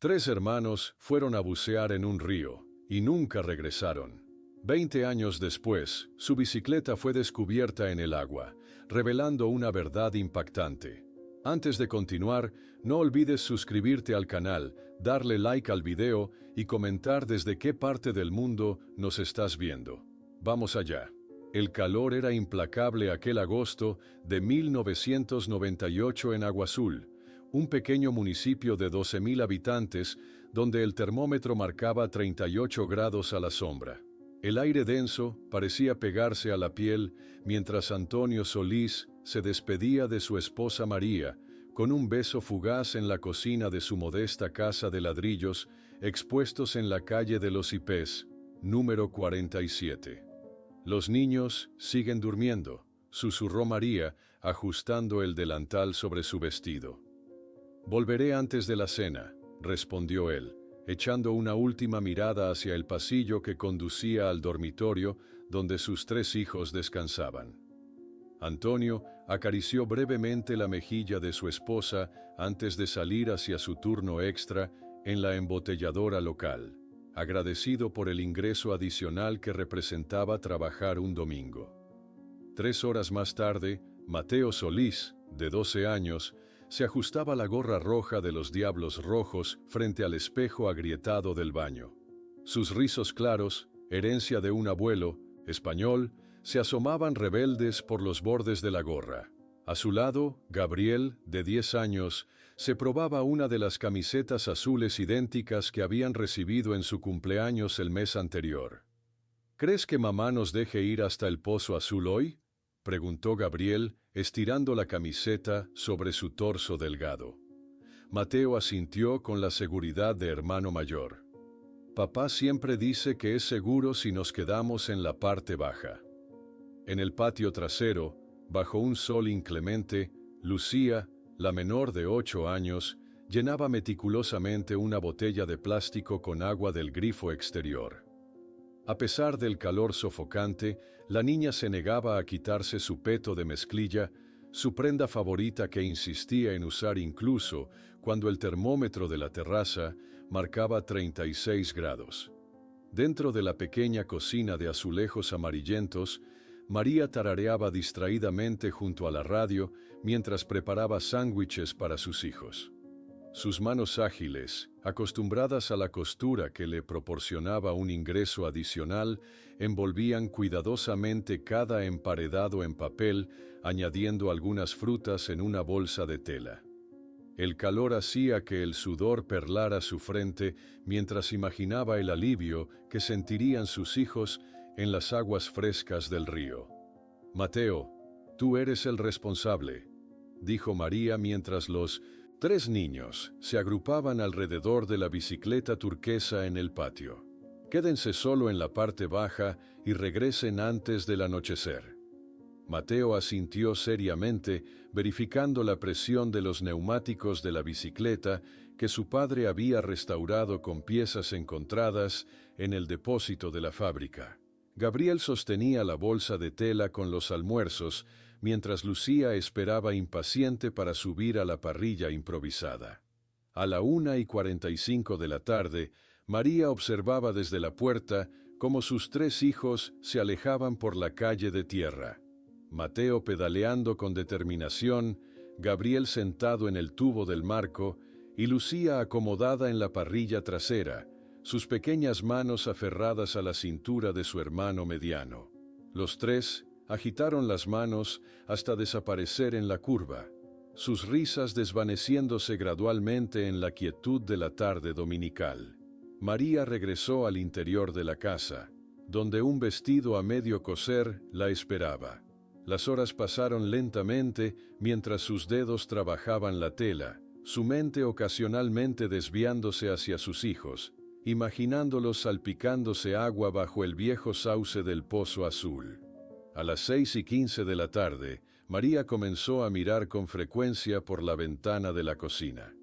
Tres hermanos fueron a bucear en un río y nunca regresaron. 20 años después, su bicicleta fue descubierta en el agua, revelando una verdad impactante. Antes de continuar, no olvides suscribirte al canal, darle like al video y comentar desde qué parte del mundo nos estás viendo. Vamos allá. El calor era implacable aquel agosto de 1998 en Agua Azul, un pequeño municipio de 12.000 habitantes donde el termómetro marcaba 38 grados a la sombra. El aire denso parecía pegarse a la piel mientras Antonio Solís se despedía de su esposa María con un beso fugaz en la cocina de su modesta casa de ladrillos expuestos en la calle de los Ipés, número 47. «Los niños siguen durmiendo», susurró María, ajustando el delantal sobre su vestido. «Volveré antes de la cena», respondió él, echando una última mirada hacia el pasillo que conducía al dormitorio donde sus tres hijos descansaban. Antonio acarició brevemente la mejilla de su esposa antes de salir hacia su turno extra en la embotelladora local, agradecido por el ingreso adicional que representaba trabajar un domingo. 3 horas más tarde, Mateo Solís, de 12 años, se ajustaba la gorra roja de los Diablos Rojos frente al espejo agrietado del baño. Sus rizos claros, herencia de un abuelo, español, se asomaban rebeldes por los bordes de la gorra. A su lado, Gabriel, de 10 años, se probaba una de las camisetas azules idénticas que habían recibido en su cumpleaños el mes anterior. «¿Crees que mamá nos deje ir hasta el Pozo Azul hoy?», preguntó Gabriel, estirando la camiseta sobre su torso delgado. Mateo asintió con la seguridad de hermano mayor. «Papá siempre dice que es seguro si nos quedamos en la parte baja». En el patio trasero, bajo un sol inclemente, Lucía, la menor de 8 años, llenaba meticulosamente una botella de plástico con agua del grifo exterior. A pesar del calor sofocante, la niña se negaba a quitarse su peto de mezclilla, su prenda favorita que insistía en usar incluso cuando el termómetro de la terraza marcaba 36 grados. Dentro de la pequeña cocina de azulejos amarillentos, María tarareaba distraídamente junto a la radio mientras preparaba sándwiches para sus hijos. Sus manos ágiles, acostumbradas a la costura que le proporcionaba un ingreso adicional, envolvían cuidadosamente cada emparedado en papel, añadiendo algunas frutas en una bolsa de tela. El calor hacía que el sudor perlara su frente mientras imaginaba el alivio que sentirían sus hijos en las aguas frescas del río. «Mateo, tú eres el responsable», dijo María mientras los 3 niños se agrupaban alrededor de la bicicleta turquesa en el patio. «Quédense solo en la parte baja y regresen antes del anochecer». Mateo asintió seriamente, verificando la presión de los neumáticos de la bicicleta que su padre había restaurado con piezas encontradas en el depósito de la fábrica. Gabriel sostenía la bolsa de tela con los almuerzos, mientras Lucía esperaba impaciente para subir a la parrilla improvisada. A la 1:45 de la tarde, María observaba desde la puerta cómo sus 3 hijos se alejaban por la calle de tierra. Mateo pedaleando con determinación, Gabriel sentado en el tubo del marco y Lucía acomodada en la parrilla trasera, sus pequeñas manos aferradas a la cintura de su hermano mediano. Los 3 agitaron las manos hasta desaparecer en la curva, sus risas desvaneciéndose gradualmente en la quietud de la tarde dominical. María regresó al interior de la casa, donde un vestido a medio coser la esperaba. Las horas pasaron lentamente mientras sus dedos trabajaban la tela, su mente ocasionalmente desviándose hacia sus hijos, imaginándolos salpicándose agua bajo el viejo sauce del Pozo Azul. A las 6:15 de la tarde, María comenzó a mirar con frecuencia por la ventana de la cocina.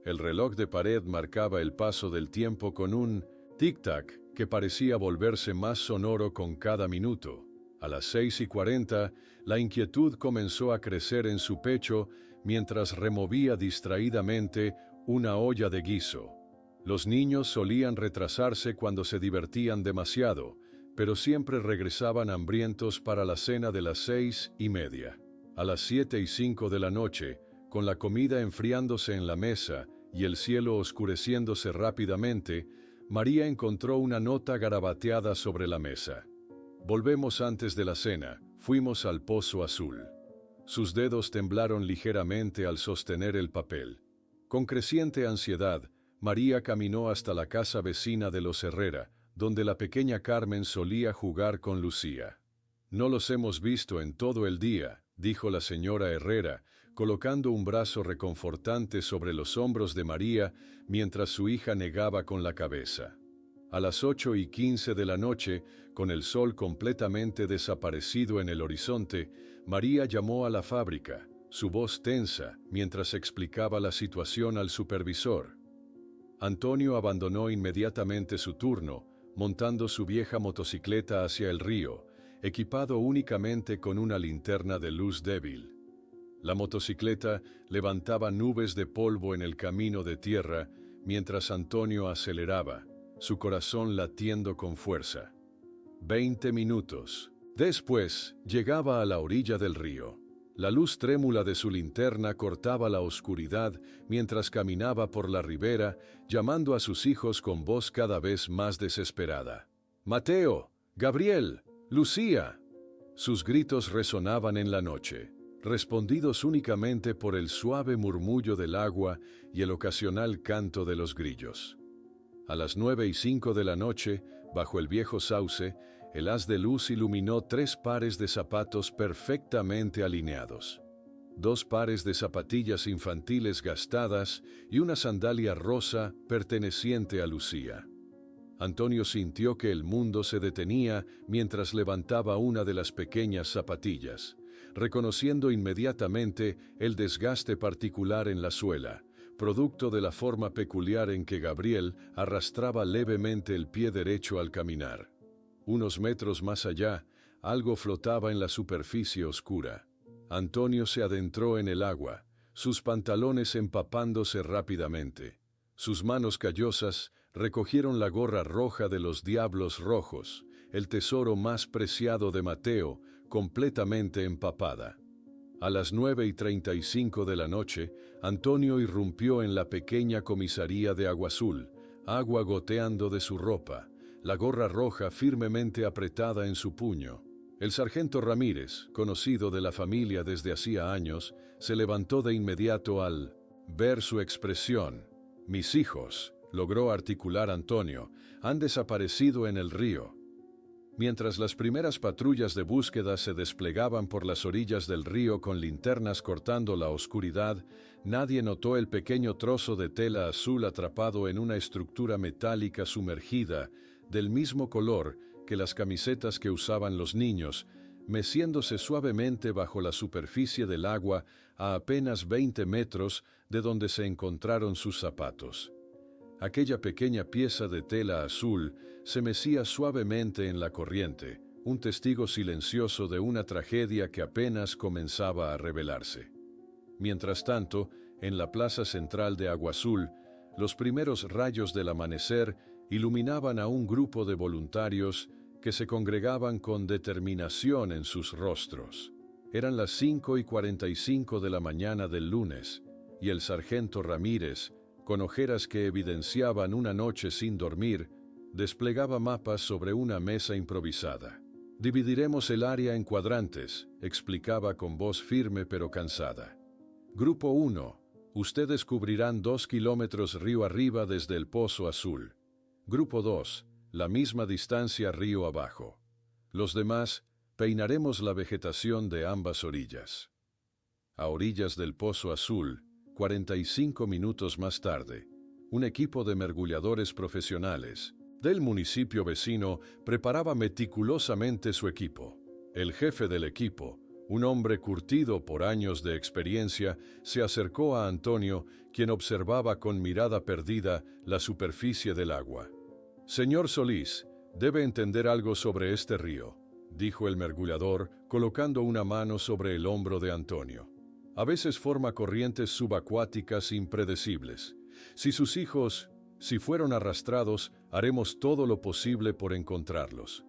El reloj de pared marcaba el paso del tiempo con un tic-tac que parecía volverse más sonoro con cada minuto. A las 6:40, la inquietud comenzó a crecer en su pecho mientras removía distraídamente una olla de guiso. Los niños solían retrasarse cuando se divertían demasiado, pero siempre regresaban hambrientos para la cena de las 6:30. A las 7:05 de la noche, con la comida enfriándose en la mesa y el cielo oscureciéndose rápidamente, María encontró una nota garabateada sobre la mesa. Volvemos antes de la cena, fuimos al Pozo Azul. Sus dedos temblaron ligeramente al sostener el papel. Con creciente ansiedad, María caminó hasta la casa vecina de los Herrera, donde la pequeña Carmen solía jugar con Lucía. «No los hemos visto en todo el día», dijo la señora Herrera, colocando un brazo reconfortante sobre los hombros de María mientras su hija negaba con la cabeza. A las 8:15 de la noche, con el sol completamente desaparecido en el horizonte, María llamó a la fábrica, su voz tensa, mientras explicaba la situación al supervisor. Antonio abandonó inmediatamente su turno, montando su vieja motocicleta hacia el río, equipado únicamente con una linterna de luz débil. La motocicleta levantaba nubes de polvo en el camino de tierra mientras Antonio aceleraba, su corazón latiendo con fuerza. 20 minutos. Después, llegaba a la orilla del río. La luz trémula de su linterna cortaba la oscuridad mientras caminaba por la ribera, llamando a sus hijos con voz cada vez más desesperada. «Mateo, Gabriel, Lucía». Sus gritos resonaban en la noche, respondidos únicamente por el suave murmullo del agua y el ocasional canto de los grillos. A las 9:05 de la noche, bajo el viejo sauce, el haz de luz iluminó 3 pares de zapatos perfectamente alineados. 2 pares de zapatillas infantiles gastadas y una sandalia rosa perteneciente a Lucía. Antonio sintió que el mundo se detenía mientras levantaba una de las pequeñas zapatillas, reconociendo inmediatamente el desgaste particular en la suela, producto de la forma peculiar en que Gabriel arrastraba levemente el pie derecho al caminar. Unos metros más allá, algo flotaba en la superficie oscura. Antonio se adentró en el agua, sus pantalones empapándose rápidamente. Sus manos callosas recogieron la gorra roja de los Diablos Rojos, el tesoro más preciado de Mateo, completamente empapada. A las 9:35 de la noche, Antonio irrumpió en la pequeña comisaría de Agua Azul, agua goteando de su ropa, la gorra roja firmemente apretada en su puño. El sargento Ramírez, conocido de la familia desde hacía años, se levantó de inmediato al ver su expresión. «Mis hijos», logró articular Antonio, «han desaparecido en el río». Mientras las primeras patrullas de búsqueda se desplegaban por las orillas del río con linternas cortando la oscuridad, nadie notó el pequeño trozo de tela azul atrapado en una estructura metálica sumergida, del mismo color que las camisetas que usaban los niños, meciéndose suavemente bajo la superficie del agua a apenas 20 metros de donde se encontraron sus zapatos. Aquella pequeña pieza de tela azul se mecía suavemente en la corriente, un testigo silencioso de una tragedia que apenas comenzaba a revelarse. Mientras tanto, en la plaza central de Agua Azul, los primeros rayos del amanecer iluminaban a un grupo de voluntarios que se congregaban con determinación en sus rostros. Eran las 5:45 de la mañana del lunes, y el sargento Ramírez, con ojeras que evidenciaban una noche sin dormir, desplegaba mapas sobre una mesa improvisada. «Dividiremos el área en cuadrantes», explicaba con voz firme pero cansada. «Grupo 1, ustedes cubrirán 2 kilómetros río arriba desde el Pozo Azul. Grupo 2, la misma distancia río abajo. Los demás, peinaremos la vegetación de ambas orillas». A orillas del Pozo Azul, 45 minutos más tarde, un equipo de mergulladores profesionales del municipio vecino preparaba meticulosamente su equipo. El jefe del equipo, un hombre curtido por años de experiencia, se acercó a Antonio, quien observaba con mirada perdida la superficie del agua. «Señor Solís, debe entender algo sobre este río», dijo el mergullador, colocando una mano sobre el hombro de Antonio. «A veces forma corrientes subacuáticas impredecibles. Si sus hijos Si fueron arrastrados, haremos todo lo posible por encontrarlos.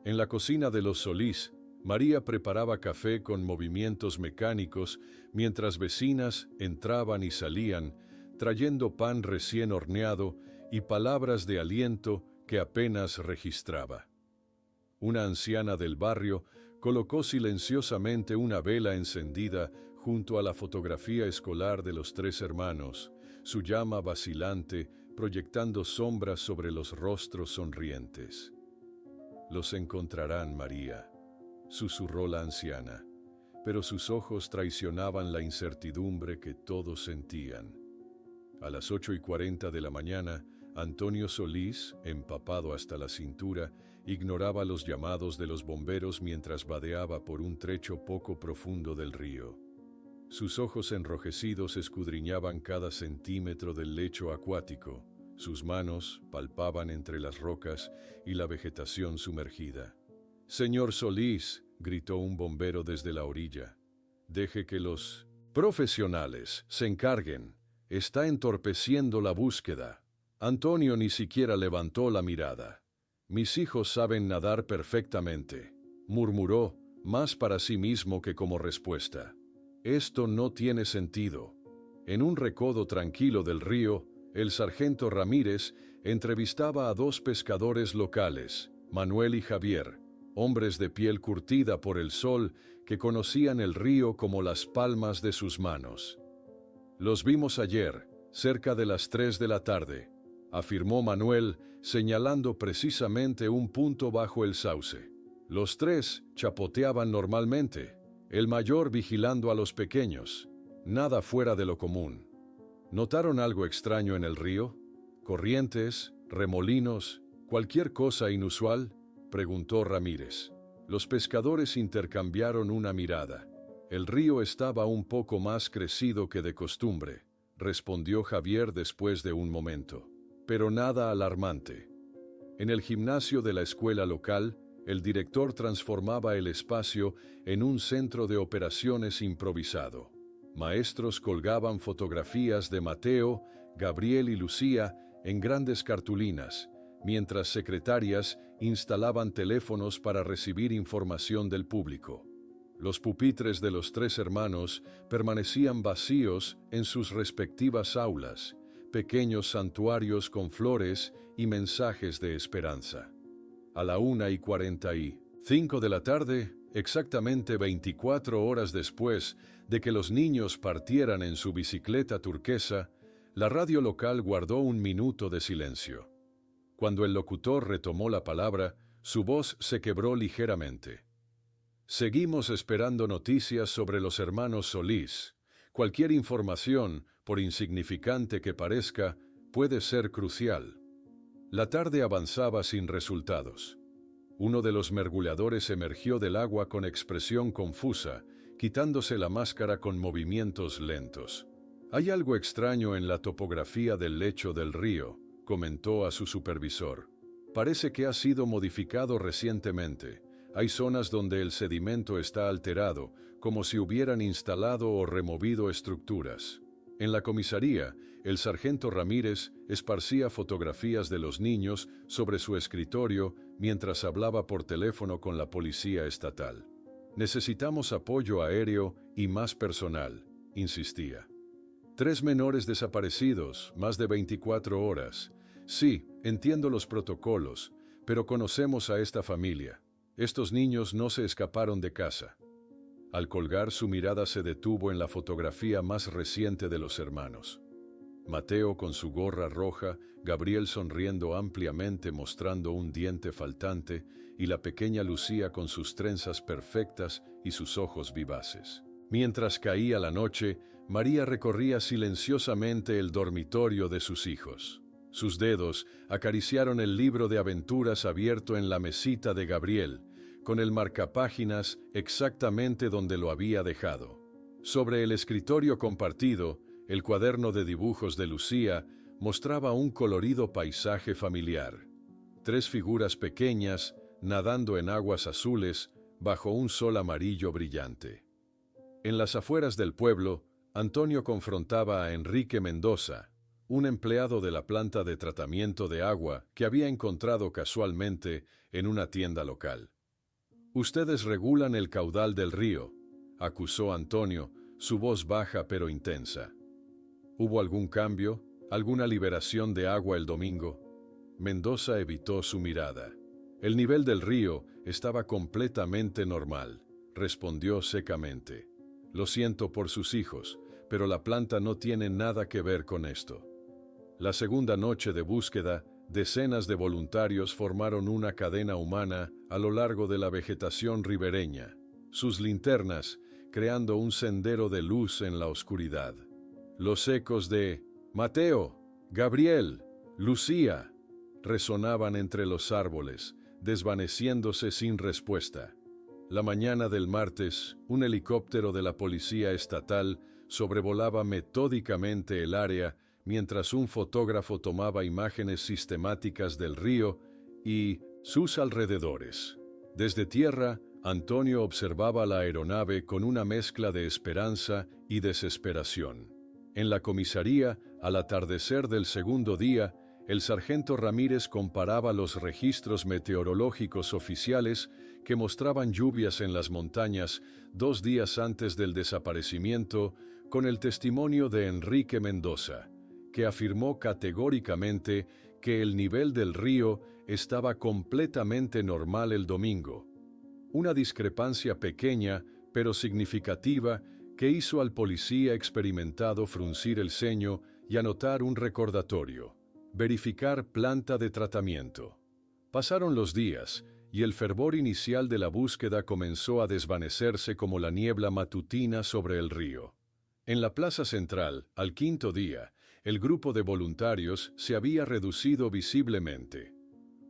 En la cocina de los Solís, María preparaba café con movimientos mecánicos mientras vecinas entraban y salían, trayendo pan recién horneado y palabras de aliento que apenas registraba. Una anciana del barrio colocó silenciosamente una vela encendida junto a la fotografía escolar de los tres hermanos, su llama vacilante proyectando sombras sobre los rostros sonrientes. «Los encontrarán, María», susurró la anciana, pero sus ojos traicionaban la incertidumbre que todos sentían. A las 8:40 de la mañana, Antonio Solís, empapado hasta la cintura, ignoraba los llamados de los bomberos mientras vadeaba por un trecho poco profundo del río. Sus ojos enrojecidos escudriñaban cada centímetro del lecho acuático, sus manos palpaban entre las rocas y la vegetación sumergida. «Señor Solís», gritó un bombero desde la orilla, «deje que los profesionales se encarguen. Está entorpeciendo la búsqueda». Antonio ni siquiera levantó la mirada. «Mis hijos saben nadar perfectamente», murmuró, más para sí mismo que como respuesta. «Esto no tiene sentido». En un recodo tranquilo del río, el sargento Ramírez entrevistaba a dos pescadores locales, Manuel y Javier, hombres de piel curtida por el sol que conocían el río como las palmas de sus manos. «Los vimos ayer, cerca de las 3 de la tarde», afirmó Manuel, señalando precisamente un punto bajo el sauce. Los tres chapoteaban normalmente, el mayor vigilando a los pequeños, nada fuera de lo común. ¿Notaron algo extraño en el río? ¿Corrientes, remolinos, cualquier cosa inusual?, preguntó Ramírez. Los pescadores intercambiaron una mirada. «El río estaba un poco más crecido que de costumbre», respondió Javier después de un momento. «Pero nada alarmante». En el gimnasio de la escuela local, el director transformaba el espacio en un centro de operaciones improvisado. Maestros colgaban fotografías de Mateo, Gabriel y Lucía en grandes cartulinas, mientras secretarias instalaban teléfonos para recibir información del público. Los pupitres de los tres hermanos permanecían vacíos en sus respectivas aulas, pequeños santuarios con flores y mensajes de esperanza. A la 1:45 de la tarde, exactamente 24 horas después de que los niños partieran en su bicicleta turquesa, la radio local guardó un minuto de silencio. Cuando el locutor retomó la palabra, su voz se quebró ligeramente. «Seguimos esperando noticias sobre los hermanos Solís. Cualquier información, por insignificante que parezca, puede ser crucial». La tarde avanzaba sin resultados. Uno de los mergulladores emergió del agua con expresión confusa, quitándose la máscara con movimientos lentos. «Hay algo extraño en la topografía del lecho del río», comentó a su supervisor. «Parece que ha sido modificado recientemente. Hay zonas donde el sedimento está alterado, como si hubieran instalado o removido estructuras». En la comisaría, el sargento Ramírez esparcía fotografías de los niños sobre su escritorio mientras hablaba por teléfono con la policía estatal. «Necesitamos apoyo aéreo y más personal», insistía. «3 menores desaparecidos, más de 24 horas. Sí, entiendo los protocolos, pero conocemos a esta familia. Estos niños no se escaparon de casa». Al colgar, su mirada se detuvo en la fotografía más reciente de los hermanos. Mateo con su gorra roja, Gabriel sonriendo ampliamente mostrando un diente faltante y la pequeña Lucía con sus trenzas perfectas y sus ojos vivaces. Mientras caía la noche, María recorría silenciosamente el dormitorio de sus hijos. Sus dedos acariciaron el libro de aventuras abierto en la mesita de Gabriel, con el marcapáginas exactamente donde lo había dejado. Sobre el escritorio compartido, el cuaderno de dibujos de Lucía mostraba un colorido paisaje familiar. 3 figuras pequeñas nadando en aguas azules bajo un sol amarillo brillante. En las afueras del pueblo, Antonio confrontaba a Enrique Mendoza, un empleado de la planta de tratamiento de agua que había encontrado casualmente en una tienda local. «Ustedes regulan el caudal del río», acusó Antonio, su voz baja pero intensa. «¿Hubo algún cambio, alguna liberación de agua el domingo?» Mendoza evitó su mirada. «El nivel del río estaba completamente normal», respondió secamente. «Lo siento por sus hijos, pero la planta no tiene nada que ver con esto». La segunda noche de búsqueda, decenas de voluntarios formaron una cadena humana a lo largo de la vegetación ribereña, sus linternas creando un sendero de luz en la oscuridad. Los ecos de «Mateo», «Gabriel», «Lucía» resonaban entre los árboles, desvaneciéndose sin respuesta. La mañana del martes, un helicóptero de la Policía Estatal sobrevolaba metódicamente el área mientras un fotógrafo tomaba imágenes sistemáticas del río y sus alrededores. Desde tierra, Antonio observaba la aeronave con una mezcla de esperanza y desesperación. En la comisaría, al atardecer del segundo día, el sargento Ramírez comparaba los registros meteorológicos oficiales que mostraban lluvias en las montañas 2 días antes del desaparecimiento con el testimonio de Enrique Mendoza, que afirmó categóricamente que el nivel del río estaba completamente normal el domingo. Una discrepancia pequeña, pero significativa, que hizo al policía experimentado fruncir el ceño y anotar un recordatorio: verificar planta de tratamiento. Pasaron los días, y el fervor inicial de la búsqueda comenzó a desvanecerse como la niebla matutina sobre el río. En la plaza central, al quinto día, el grupo de voluntarios se había reducido visiblemente.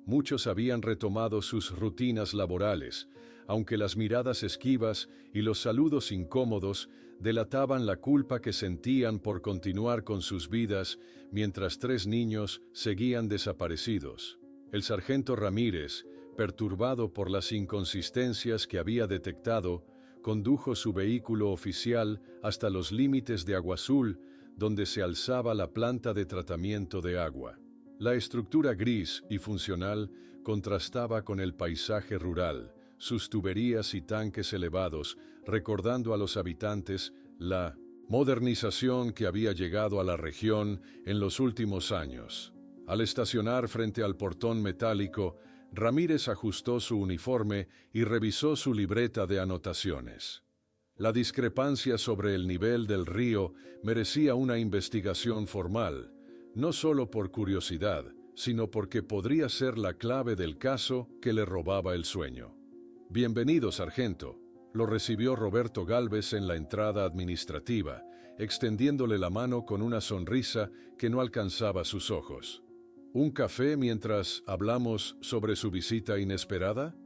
Muchos habían retomado sus rutinas laborales, aunque las miradas esquivas y los saludos incómodos delataban la culpa que sentían por continuar con sus vidas mientras 3 niños seguían desaparecidos. El sargento Ramírez, perturbado por las inconsistencias que había detectado, condujo su vehículo oficial hasta los límites de Agua Azul, donde se alzaba la planta de tratamiento de agua. La estructura gris y funcional contrastaba con el paisaje rural, sus tuberías y tanques elevados, recordando a los habitantes la modernización que había llegado a la región en los últimos años. Al estacionar frente al portón metálico, Ramírez ajustó su uniforme y revisó su libreta de anotaciones. La discrepancia sobre el nivel del río merecía una investigación formal, no solo por curiosidad, sino porque podría ser la clave del caso que le robaba el sueño. «Bienvenido, sargento», lo recibió Roberto Gálvez en la entrada administrativa, extendiéndole la mano con una sonrisa que no alcanzaba sus ojos. «¿Un café mientras hablamos sobre su visita inesperada?»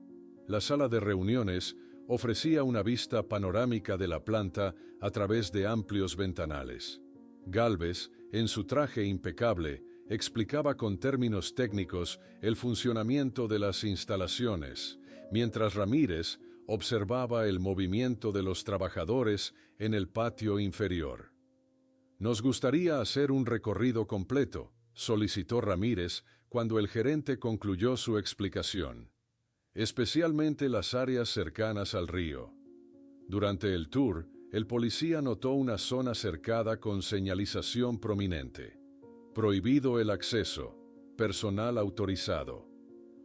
La sala de reuniones ofrecía una vista panorámica de la planta a través de amplios ventanales. Gálvez, en su traje impecable, explicaba con términos técnicos el funcionamiento de las instalaciones, mientras Ramírez observaba el movimiento de los trabajadores en el patio inferior. «Nos gustaría hacer un recorrido completo», solicitó Ramírez cuando el gerente concluyó su explicación. «Especialmente las áreas cercanas al río». Durante el tour, el policía notó una zona cercada con señalización prominente. «Prohibido el acceso. Personal autorizado».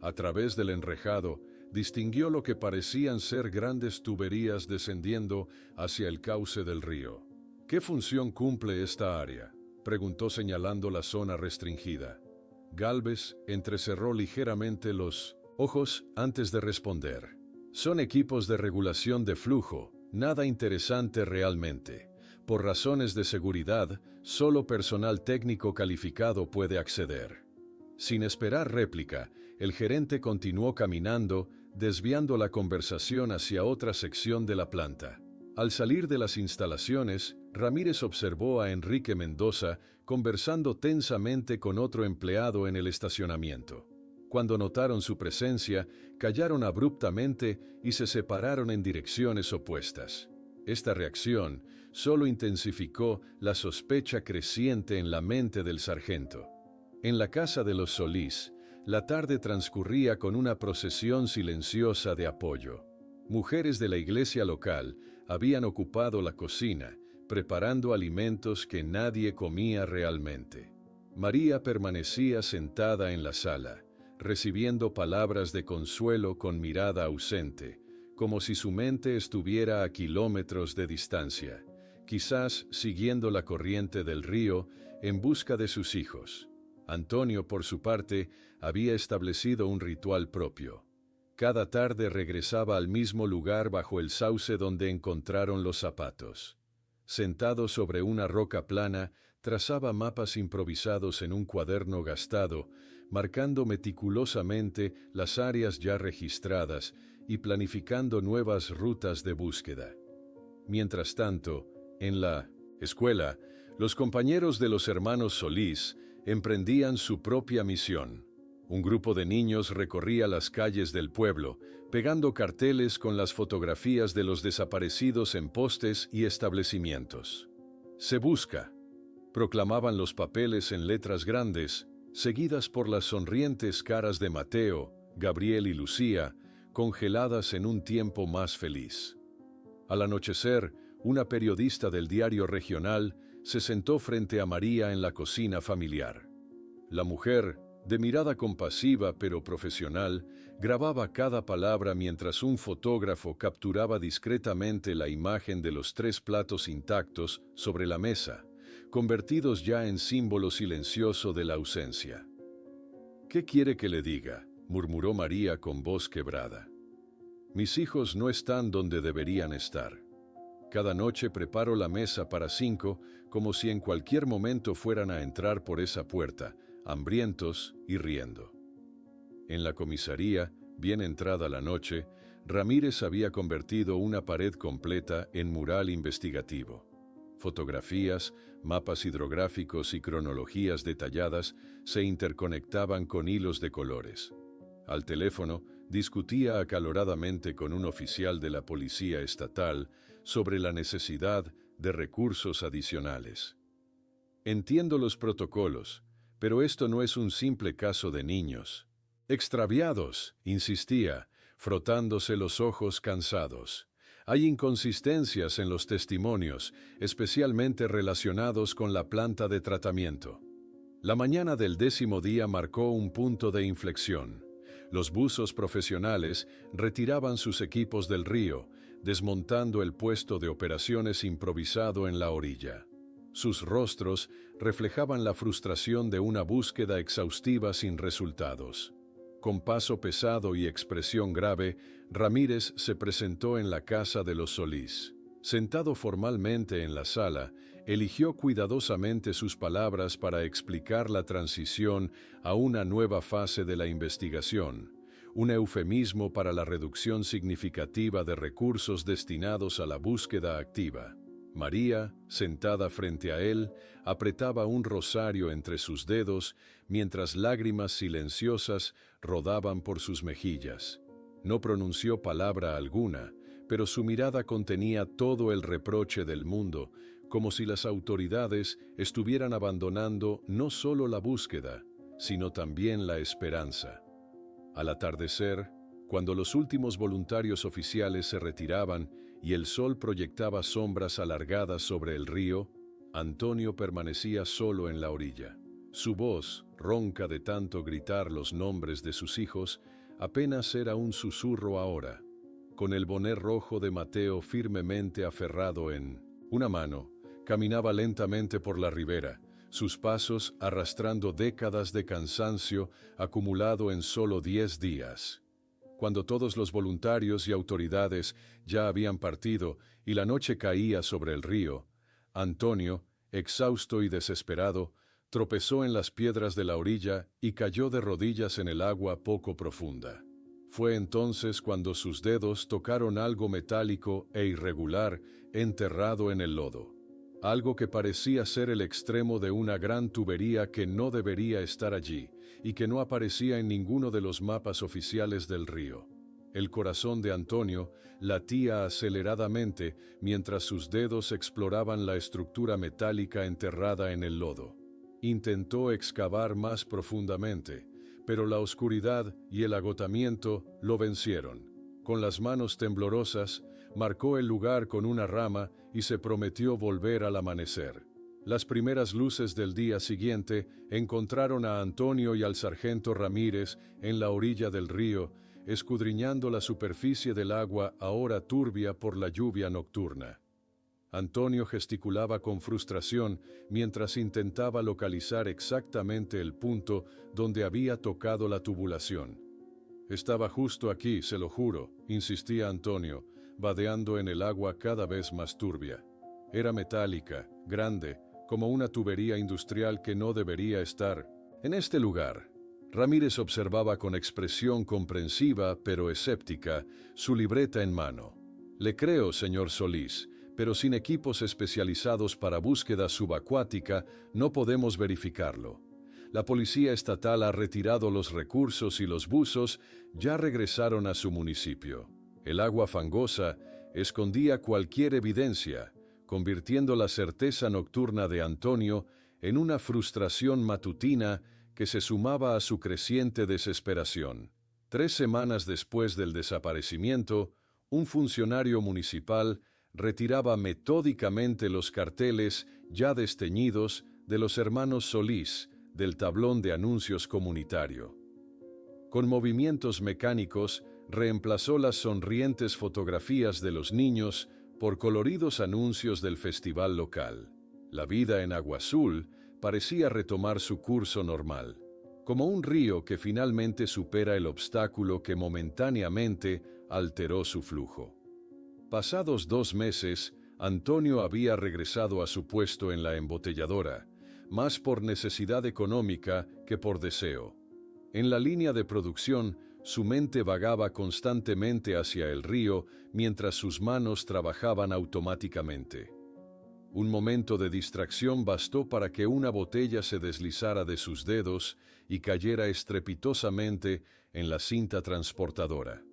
A través del enrejado, distinguió lo que parecían ser grandes tuberías descendiendo hacia el cauce del río. «¿Qué función cumple esta área?», preguntó señalando la zona restringida. Gálvez entrecerró ligeramente los ojos antes de responder. «Son equipos de regulación de flujo, nada interesante realmente. Por razones de seguridad, solo personal técnico calificado puede acceder». Sin esperar réplica, el gerente continuó caminando, desviando la conversación hacia otra sección de la planta. Al salir de las instalaciones, Ramírez observó a Enrique Mendoza conversando tensamente con otro empleado en el estacionamiento. Cuando notaron su presencia, callaron abruptamente y se separaron en direcciones opuestas. Esta reacción solo intensificó la sospecha creciente en la mente del sargento. En la casa de los Solís, la tarde transcurría con una procesión silenciosa de apoyo. Mujeres de la iglesia local habían ocupado la cocina, preparando alimentos que nadie comía realmente. María permanecía sentada en la sala, recibiendo palabras de consuelo con mirada ausente, como si su mente estuviera a kilómetros de distancia, quizás siguiendo la corriente del río en busca de sus hijos. Antonio, por su parte, había establecido un ritual propio. Cada tarde regresaba al mismo lugar bajo el sauce donde encontraron los zapatos. Sentado sobre una roca plana, trazaba mapas improvisados en un cuaderno gastado, marcando meticulosamente las áreas ya registradas y planificando nuevas rutas de búsqueda. Mientras tanto, en la escuela, los compañeros de los hermanos Solís emprendían su propia misión. Un grupo de niños recorría las calles del pueblo, pegando carteles con las fotografías de los desaparecidos en postes y establecimientos. «Se busca», proclamaban los papeles en letras grandes, seguidas por las sonrientes caras de Mateo, Gabriel y Lucía, congeladas en un tiempo más feliz. Al anochecer, una periodista del diario regional se sentó frente a María en la cocina familiar. La mujer, de mirada compasiva pero profesional, grababa cada palabra mientras un fotógrafo capturaba discretamente la imagen de los 3 platos intactos sobre la mesa, convertidos ya en símbolo silencioso de la ausencia. «¿Qué quiere que le diga?», murmuró María con voz quebrada. «Mis hijos no están donde deberían estar. Cada noche preparo la mesa para 5, como si en cualquier momento fueran a entrar por esa puerta, hambrientos y riendo». En la comisaría, bien entrada la noche, Ramírez había convertido una pared completa en mural investigativo. Fotografías, mapas hidrográficos y cronologías detalladas se interconectaban con hilos de colores. Al teléfono, discutía acaloradamente con un oficial de la policía estatal sobre la necesidad de recursos adicionales. «Entiendo los protocolos, pero esto no es un simple caso de niños extraviados», insistía, frotándose los ojos cansados. «Hay inconsistencias en los testimonios, especialmente relacionados con la planta de tratamiento». La mañana del 10º día marcó un punto de inflexión. Los buzos profesionales retiraban sus equipos del río, desmontando el puesto de operaciones improvisado en la orilla. Sus rostros reflejaban la frustración de una búsqueda exhaustiva sin resultados. Con paso pesado y expresión grave, Ramírez se presentó en la casa de los Solís. Sentado formalmente en la sala, eligió cuidadosamente sus palabras para explicar la transición a una nueva fase de la investigación, un eufemismo para la reducción significativa de recursos destinados a la búsqueda activa. María, sentada frente a él, apretaba un rosario entre sus dedos mientras lágrimas silenciosas rodaban por sus mejillas. No pronunció palabra alguna, pero su mirada contenía todo el reproche del mundo, como si las autoridades estuvieran abandonando no solo la búsqueda, sino también la esperanza. Al atardecer, cuando los últimos voluntarios oficiales se retiraban y el sol proyectaba sombras alargadas sobre el río, Antonio permanecía solo en la orilla. Su voz, ronca de tanto gritar los nombres de sus hijos, apenas era un susurro ahora. Con el boné rojo de Mateo firmemente aferrado en una mano, caminaba lentamente por la ribera, sus pasos arrastrando décadas de cansancio acumulado en solo 10 días. Cuando todos los voluntarios y autoridades ya habían partido y la noche caía sobre el río, Antonio, exhausto y desesperado, tropezó en las piedras de la orilla y cayó de rodillas en el agua poco profunda. Fue entonces cuando sus dedos tocaron algo metálico e irregular enterrado en el lodo. Algo que parecía ser el extremo de una gran tubería que no debería estar allí y que no aparecía en ninguno de los mapas oficiales del río. El corazón de Antonio latía aceleradamente mientras sus dedos exploraban la estructura metálica enterrada en el lodo. Intentó excavar más profundamente, pero la oscuridad y el agotamiento lo vencieron. Con las manos temblorosas, marcó el lugar con una rama y se prometió volver al amanecer. Las primeras luces del día siguiente encontraron a Antonio y al sargento Ramírez en la orilla del río, escudriñando la superficie del agua ahora turbia por la lluvia nocturna. Antonio gesticulaba con frustración mientras intentaba localizar exactamente el punto donde había tocado la tubulación. «Estaba justo aquí, se lo juro», insistía Antonio, vadeando en el agua cada vez más turbia. Era metálica, grande, como una tubería industrial que no debería estar en este lugar. Ramírez observaba con expresión comprensiva pero escéptica, su libreta en mano. «Le creo, señor Solís, pero sin equipos especializados para búsqueda subacuática no podemos verificarlo. La policía estatal ha retirado los recursos y los buzos ya regresaron a su municipio. El agua fangosa escondía cualquier evidencia, convirtiendo la certeza nocturna de Antonio en una frustración matutina que se sumaba a su creciente desesperación. 3 semanas después del desaparecimiento, un funcionario municipal retiraba metódicamente los carteles ya desteñidos de los hermanos Solís del tablón de anuncios comunitario. Con movimientos mecánicos, reemplazó las sonrientes fotografías de los niños por coloridos anuncios del festival local. La vida en Agua Azul parecía retomar su curso normal, como un río que finalmente supera el obstáculo que momentáneamente alteró su flujo. Pasados 2 meses, Antonio había regresado a su puesto en la embotelladora, más por necesidad económica que por deseo. En la línea de producción, su mente vagaba constantemente hacia el río mientras sus manos trabajaban automáticamente. Un momento de distracción bastó para que una botella se deslizara de sus dedos y cayera estrepitosamente en la cinta transportadora.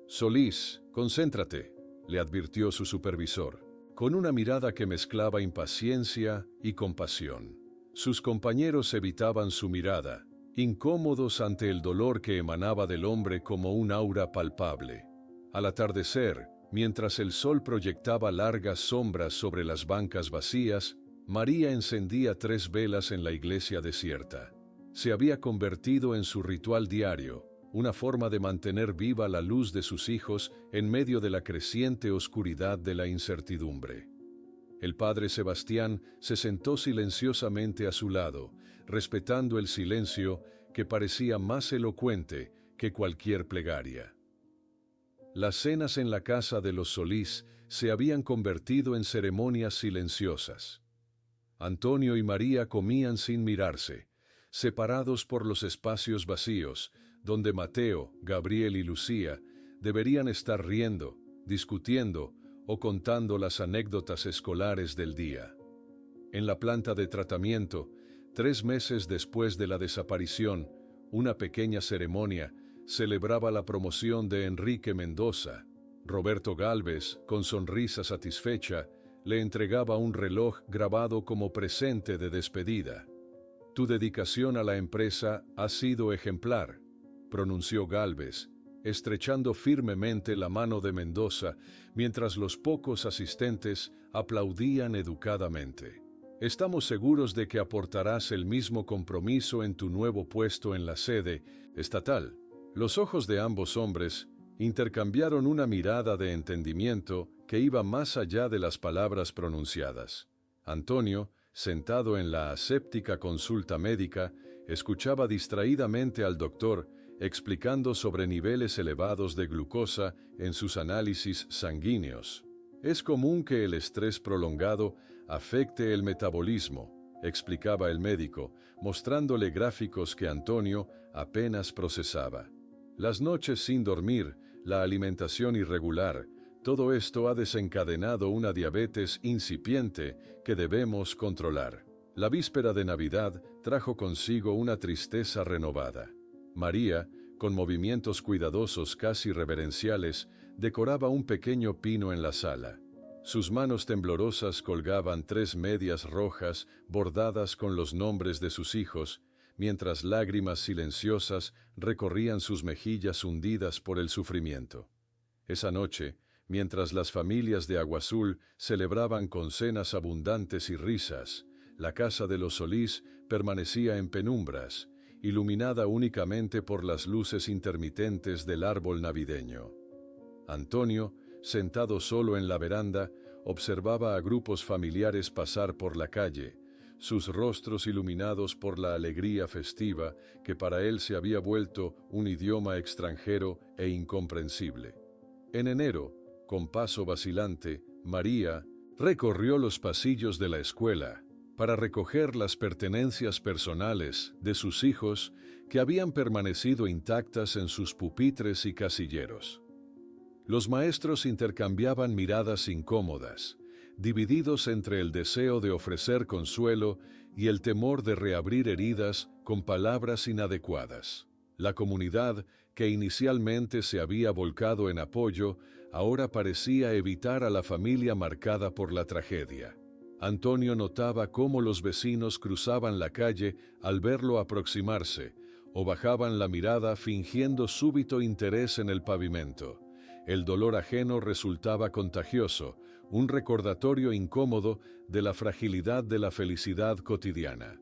«Solís, concéntrate», le advirtió su supervisor, con una mirada que mezclaba impaciencia y compasión. Sus compañeros evitaban su mirada, incómodos ante el dolor que emanaba del hombre como un aura palpable. Al atardecer, mientras el sol proyectaba largas sombras sobre las bancas vacías, María encendía 3 velas en la iglesia desierta. Se había convertido en su ritual diario, una forma de mantener viva la luz de sus hijos en medio de la creciente oscuridad de la incertidumbre. El padre Sebastián se sentó silenciosamente a su lado, respetando el silencio que parecía más elocuente que cualquier plegaria. Las cenas en la casa de los Solís se habían convertido en ceremonias silenciosas. Antonio y María comían sin mirarse, separados por los espacios vacíos, donde Mateo, Gabriel y Lucía deberían estar riendo, discutiendo o contando las anécdotas escolares del día. En la planta de tratamiento, 3 meses después de la desaparición, una pequeña ceremonia celebraba la promoción de Enrique Mendoza. Roberto Gálvez, con sonrisa satisfecha, le entregaba un reloj grabado como presente de despedida. «Tu dedicación a la empresa ha sido ejemplar», pronunció Gálvez, estrechando firmemente la mano de Mendoza mientras los pocos asistentes aplaudían educadamente. «Estamos seguros de que aportarás el mismo compromiso en tu nuevo puesto en la sede estatal». Los ojos de ambos hombres intercambiaron una mirada de entendimiento que iba más allá de las palabras pronunciadas. Antonio, sentado en la aséptica consulta médica, escuchaba distraídamente al doctor explicando sobre niveles elevados de glucosa en sus análisis sanguíneos. «Es común que el estrés prolongado afecte el metabolismo», explicaba el médico, mostrándole gráficos que Antonio apenas procesaba. «Las noches sin dormir, la alimentación irregular, todo esto ha desencadenado una diabetes incipiente que debemos controlar». La víspera de Navidad trajo consigo una tristeza renovada. María, Con movimientos cuidadosos, casi reverenciales, decoraba un pequeño pino en la sala. Sus manos temblorosas colgaban 3 medias rojas bordadas con los nombres de sus hijos, mientras lágrimas silenciosas recorrían sus mejillas hundidas por el sufrimiento. Esa noche, mientras las familias de Agua Azul celebraban con cenas abundantes y risas, la casa de los Solís permanecía en penumbras, iluminada únicamente por las luces intermitentes del árbol navideño. Antonio, sentado solo en la veranda, observaba a grupos familiares pasar por la calle, sus rostros iluminados por la alegría festiva que para él se había vuelto un idioma extranjero e incomprensible. En enero, con paso vacilante, María recorrió los pasillos de la escuela para recoger las pertenencias personales de sus hijos que habían permanecido intactas en sus pupitres y casilleros. Los maestros intercambiaban miradas incómodas, divididos entre el deseo de ofrecer consuelo y el temor de reabrir heridas con palabras inadecuadas. La comunidad, que inicialmente se había volcado en apoyo, ahora parecía evitar a la familia marcada por la tragedia. Antonio notaba cómo los vecinos cruzaban la calle al verlo aproximarse, o bajaban la mirada fingiendo súbito interés en el pavimento. El dolor ajeno resultaba contagioso, un recordatorio incómodo de la fragilidad de la felicidad cotidiana.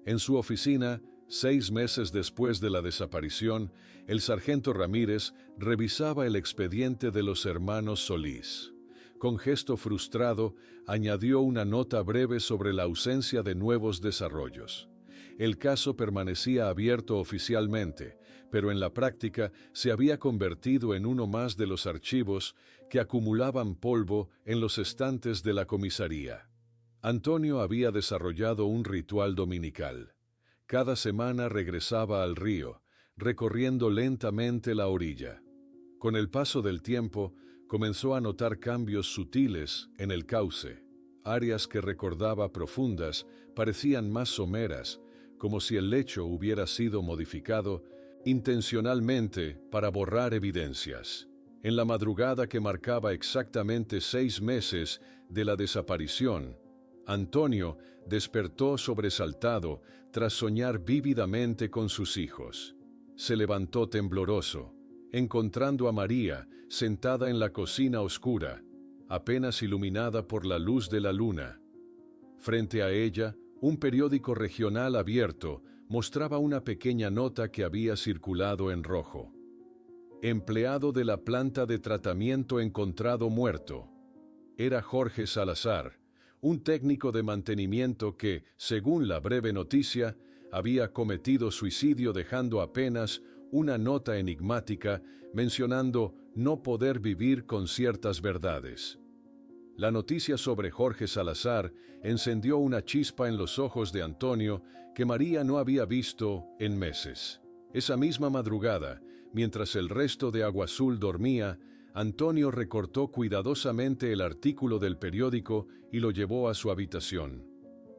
En su oficina, 6 meses después de la desaparición, el sargento Ramírez revisaba el expediente de los hermanos Solís. Con gesto frustrado, añadió una nota breve sobre la ausencia de nuevos desarrollos. El caso permanecía abierto oficialmente, pero en la práctica se había convertido en uno más de los archivos que acumulaban polvo en los estantes de la comisaría. Antonio había desarrollado un ritual dominical. Cada semana regresaba al río, recorriendo lentamente la orilla. Con el paso del tiempo, comenzó a notar cambios sutiles en el cauce. Áreas que recordaba profundas parecían más someras, como si el lecho hubiera sido modificado intencionalmente para borrar evidencias. En la madrugada que marcaba exactamente 6 meses de la desaparición, Antonio despertó sobresaltado tras soñar vívidamente con sus hijos. Se levantó tembloroso, encontrando a María sentada en la cocina oscura, apenas iluminada por la luz de la luna. Frente a ella, un periódico regional abierto mostraba una pequeña nota que había circulado en rojo. Empleado de la planta de tratamiento encontrado muerto. Era Jorge Salazar, un técnico de mantenimiento que, según la breve noticia, había cometido suicidio dejando apenas una nota enigmática mencionando no poder vivir con ciertas verdades. La noticia sobre Jorge Salazar encendió una chispa en los ojos de Antonio que María no había visto en meses. Esa misma madrugada, mientras el resto de Agua Azul dormía, Antonio recortó cuidadosamente el artículo del periódico y lo llevó a su habitación.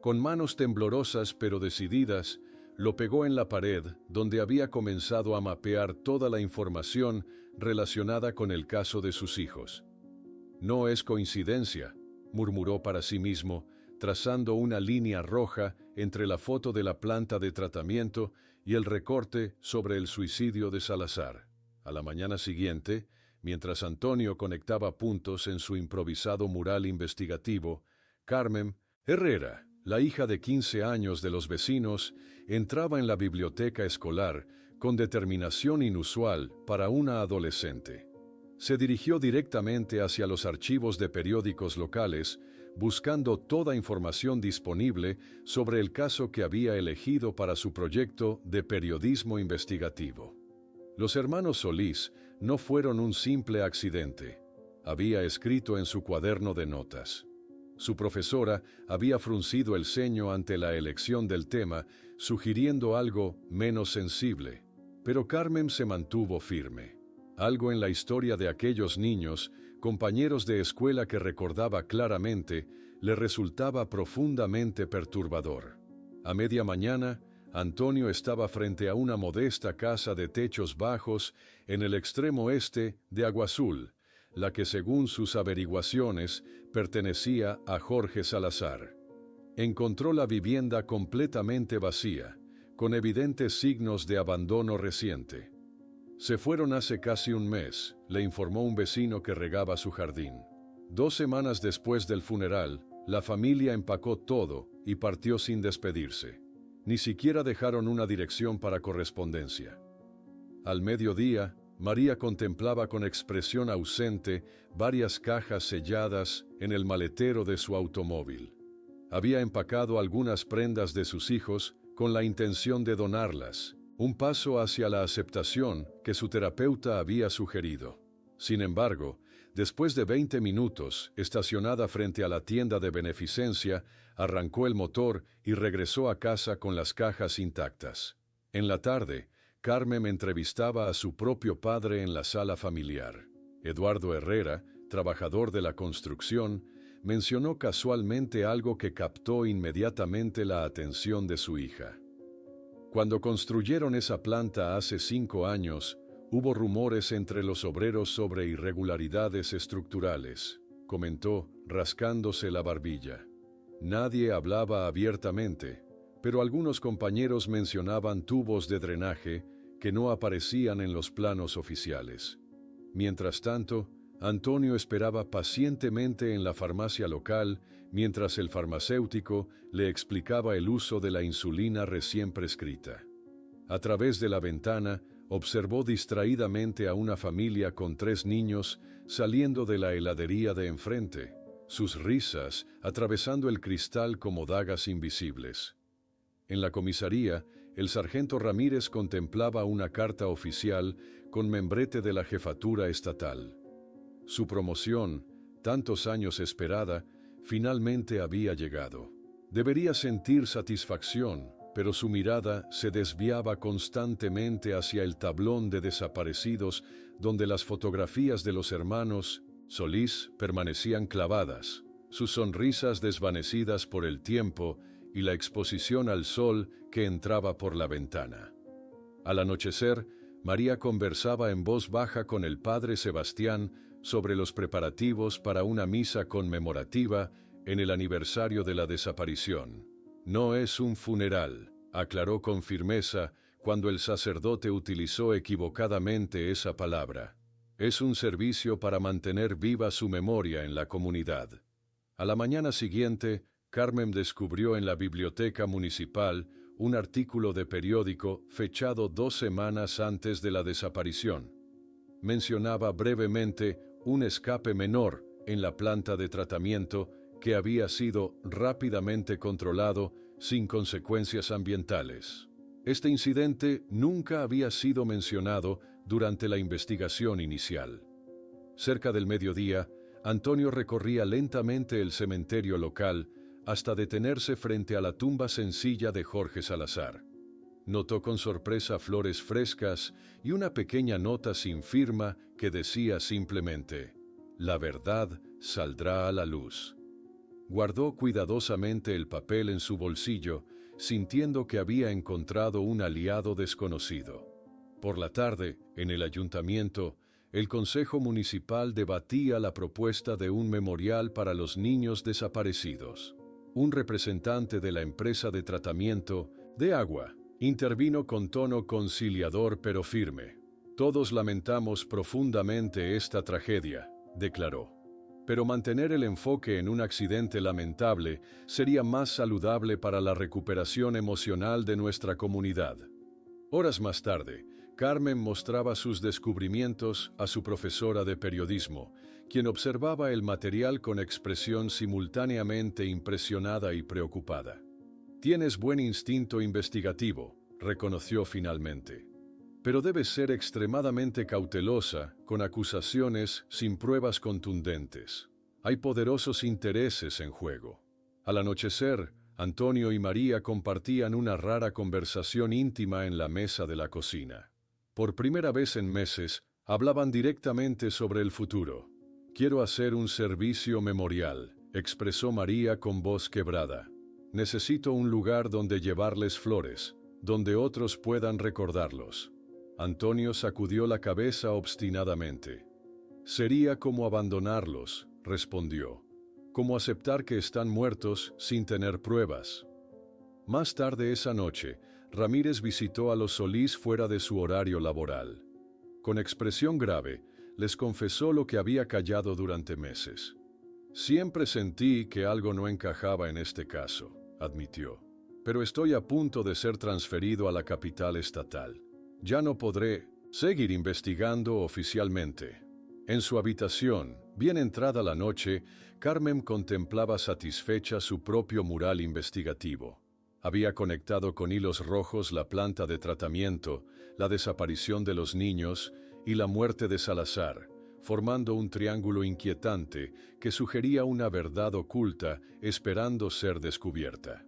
Con manos temblorosas pero decididas, lo pegó en la pared donde había comenzado a mapear toda la información relacionada con el caso de sus hijos. No es coincidencia, murmuró para sí mismo, trazando una línea roja entre la foto de la planta de tratamiento y el recorte sobre el suicidio de Salazar. A la mañana siguiente, mientras Antonio conectaba puntos en su improvisado mural investigativo, Carmen Herrera, la hija de 15 años de los vecinos, entraba en la biblioteca escolar con determinación inusual para una adolescente. Se dirigió directamente hacia los archivos de periódicos locales, buscando toda información disponible sobre el caso que había elegido para su proyecto de periodismo investigativo. Los hermanos Solís no fueron un simple accidente, había escrito en su cuaderno de notas. Su profesora había fruncido el ceño ante la elección del tema, sugiriendo algo menos sensible, pero Carmen se mantuvo firme. Algo en la historia de aquellos niños, compañeros de escuela que recordaba claramente, le resultaba profundamente perturbador. A media mañana, Antonio estaba frente a una modesta casa de techos bajos en el extremo este de Agua Azul, la que según sus averiguaciones pertenecía a Jorge Salazar. Encontró la vivienda completamente vacía, con evidentes signos de abandono reciente. Se fueron hace casi un mes, le informó un vecino que regaba su jardín. 2 semanas después del funeral, la familia empacó todo y partió sin despedirse. Ni siquiera dejaron una dirección para correspondencia. Al mediodía, María contemplaba con expresión ausente varias cajas selladas en el maletero de su automóvil. Había empacado algunas prendas de sus hijos con la intención de donarlas, un paso hacia la aceptación que su terapeuta había sugerido. Sin embargo, después de 20 minutos, estacionada frente a la tienda de beneficencia, arrancó el motor y regresó a casa con las cajas intactas. En la tarde, Carmen entrevistaba a su propio padre en la sala familiar. Eduardo Herrera, trabajador de la construcción, mencionó casualmente algo que captó inmediatamente la atención de su hija. Cuando construyeron esa planta hace 5 años, hubo rumores entre los obreros sobre irregularidades estructurales, comentó, rascándose la barbilla. Nadie hablaba abiertamente, pero algunos compañeros mencionaban tubos de drenaje que no aparecían en los planos oficiales. Mientras tanto, Antonio esperaba pacientemente en la farmacia local mientras el farmacéutico le explicaba el uso de la insulina recién prescrita. A través de la ventana, observó distraídamente a una familia con 3 niños saliendo de la heladería de enfrente, sus risas atravesando el cristal como dagas invisibles. En la comisaría, el sargento Ramírez contemplaba una carta oficial con membrete de la jefatura estatal. Su promoción, tantos años esperada, finalmente había llegado. Debería sentir satisfacción, pero su mirada se desviaba constantemente hacia el tablón de desaparecidos donde las fotografías de los hermanos Solís permanecían clavadas, sus sonrisas desvanecidas por el tiempo y la exposición al sol que entraba por la ventana. Al anochecer, María conversaba en voz baja con el padre Sebastián sobre los preparativos para una misa conmemorativa en el aniversario de la desaparición. No es un funeral, aclaró con firmeza cuando el sacerdote utilizó equivocadamente esa palabra. Es un servicio para mantener viva su memoria en la comunidad. A la mañana siguiente, Carmen descubrió en la biblioteca municipal un artículo de periódico fechado 2 semanas antes de la desaparición. Mencionaba brevemente un escape menor en la planta de tratamiento que había sido rápidamente controlado sin consecuencias ambientales. Este incidente nunca había sido mencionado durante la investigación inicial. Cerca del mediodía, Antonio recorría lentamente el cementerio local hasta detenerse frente a la tumba sencilla de Jorge Salazar. Notó con sorpresa flores frescas y una pequeña nota sin firma que decía simplemente: «La verdad saldrá a la luz». Guardó cuidadosamente el papel en su bolsillo, sintiendo que había encontrado un aliado desconocido. Por la tarde, en el ayuntamiento, el Consejo Municipal debatía la propuesta de un memorial para los niños desaparecidos. Un representante de la empresa de tratamiento de agua intervino con tono conciliador pero firme. «Todos lamentamos profundamente esta tragedia», declaró. «Pero mantener el enfoque en un accidente lamentable sería más saludable para la recuperación emocional de nuestra comunidad». Horas más tarde, Carmen mostraba sus descubrimientos a su profesora de periodismo, quien observaba el material con expresión simultáneamente impresionada y preocupada. «Tienes buen instinto investigativo», reconoció finalmente. «Pero debes ser extremadamente cautelosa con acusaciones sin pruebas contundentes. Hay poderosos intereses en juego». Al anochecer, Antonio y María compartían una rara conversación íntima en la mesa de la cocina. Por primera vez en meses, hablaban directamente sobre el futuro. «Quiero hacer un servicio memorial», expresó María con voz quebrada. «Necesito un lugar donde llevarles flores, donde otros puedan recordarlos. Antonio sacudió la cabeza obstinadamente. Sería como abandonarlos, respondió, como aceptar que están muertos sin tener pruebas. Más tarde esa noche, Ramírez visitó a los Solís fuera de su horario laboral. Con expresión grave, les confesó lo que había callado durante meses. Siempre sentí que algo no encajaba en este caso, admitió. Pero estoy a punto de ser transferido a la capital estatal. Ya no podré seguir investigando oficialmente. En su habitación, bien entrada la noche, Carmen contemplaba satisfecha su propio mural investigativo. Había conectado con hilos rojos la planta de tratamiento, la desaparición de los niños y la muerte de Salazar, formando un triángulo inquietante que sugería una verdad oculta esperando ser descubierta.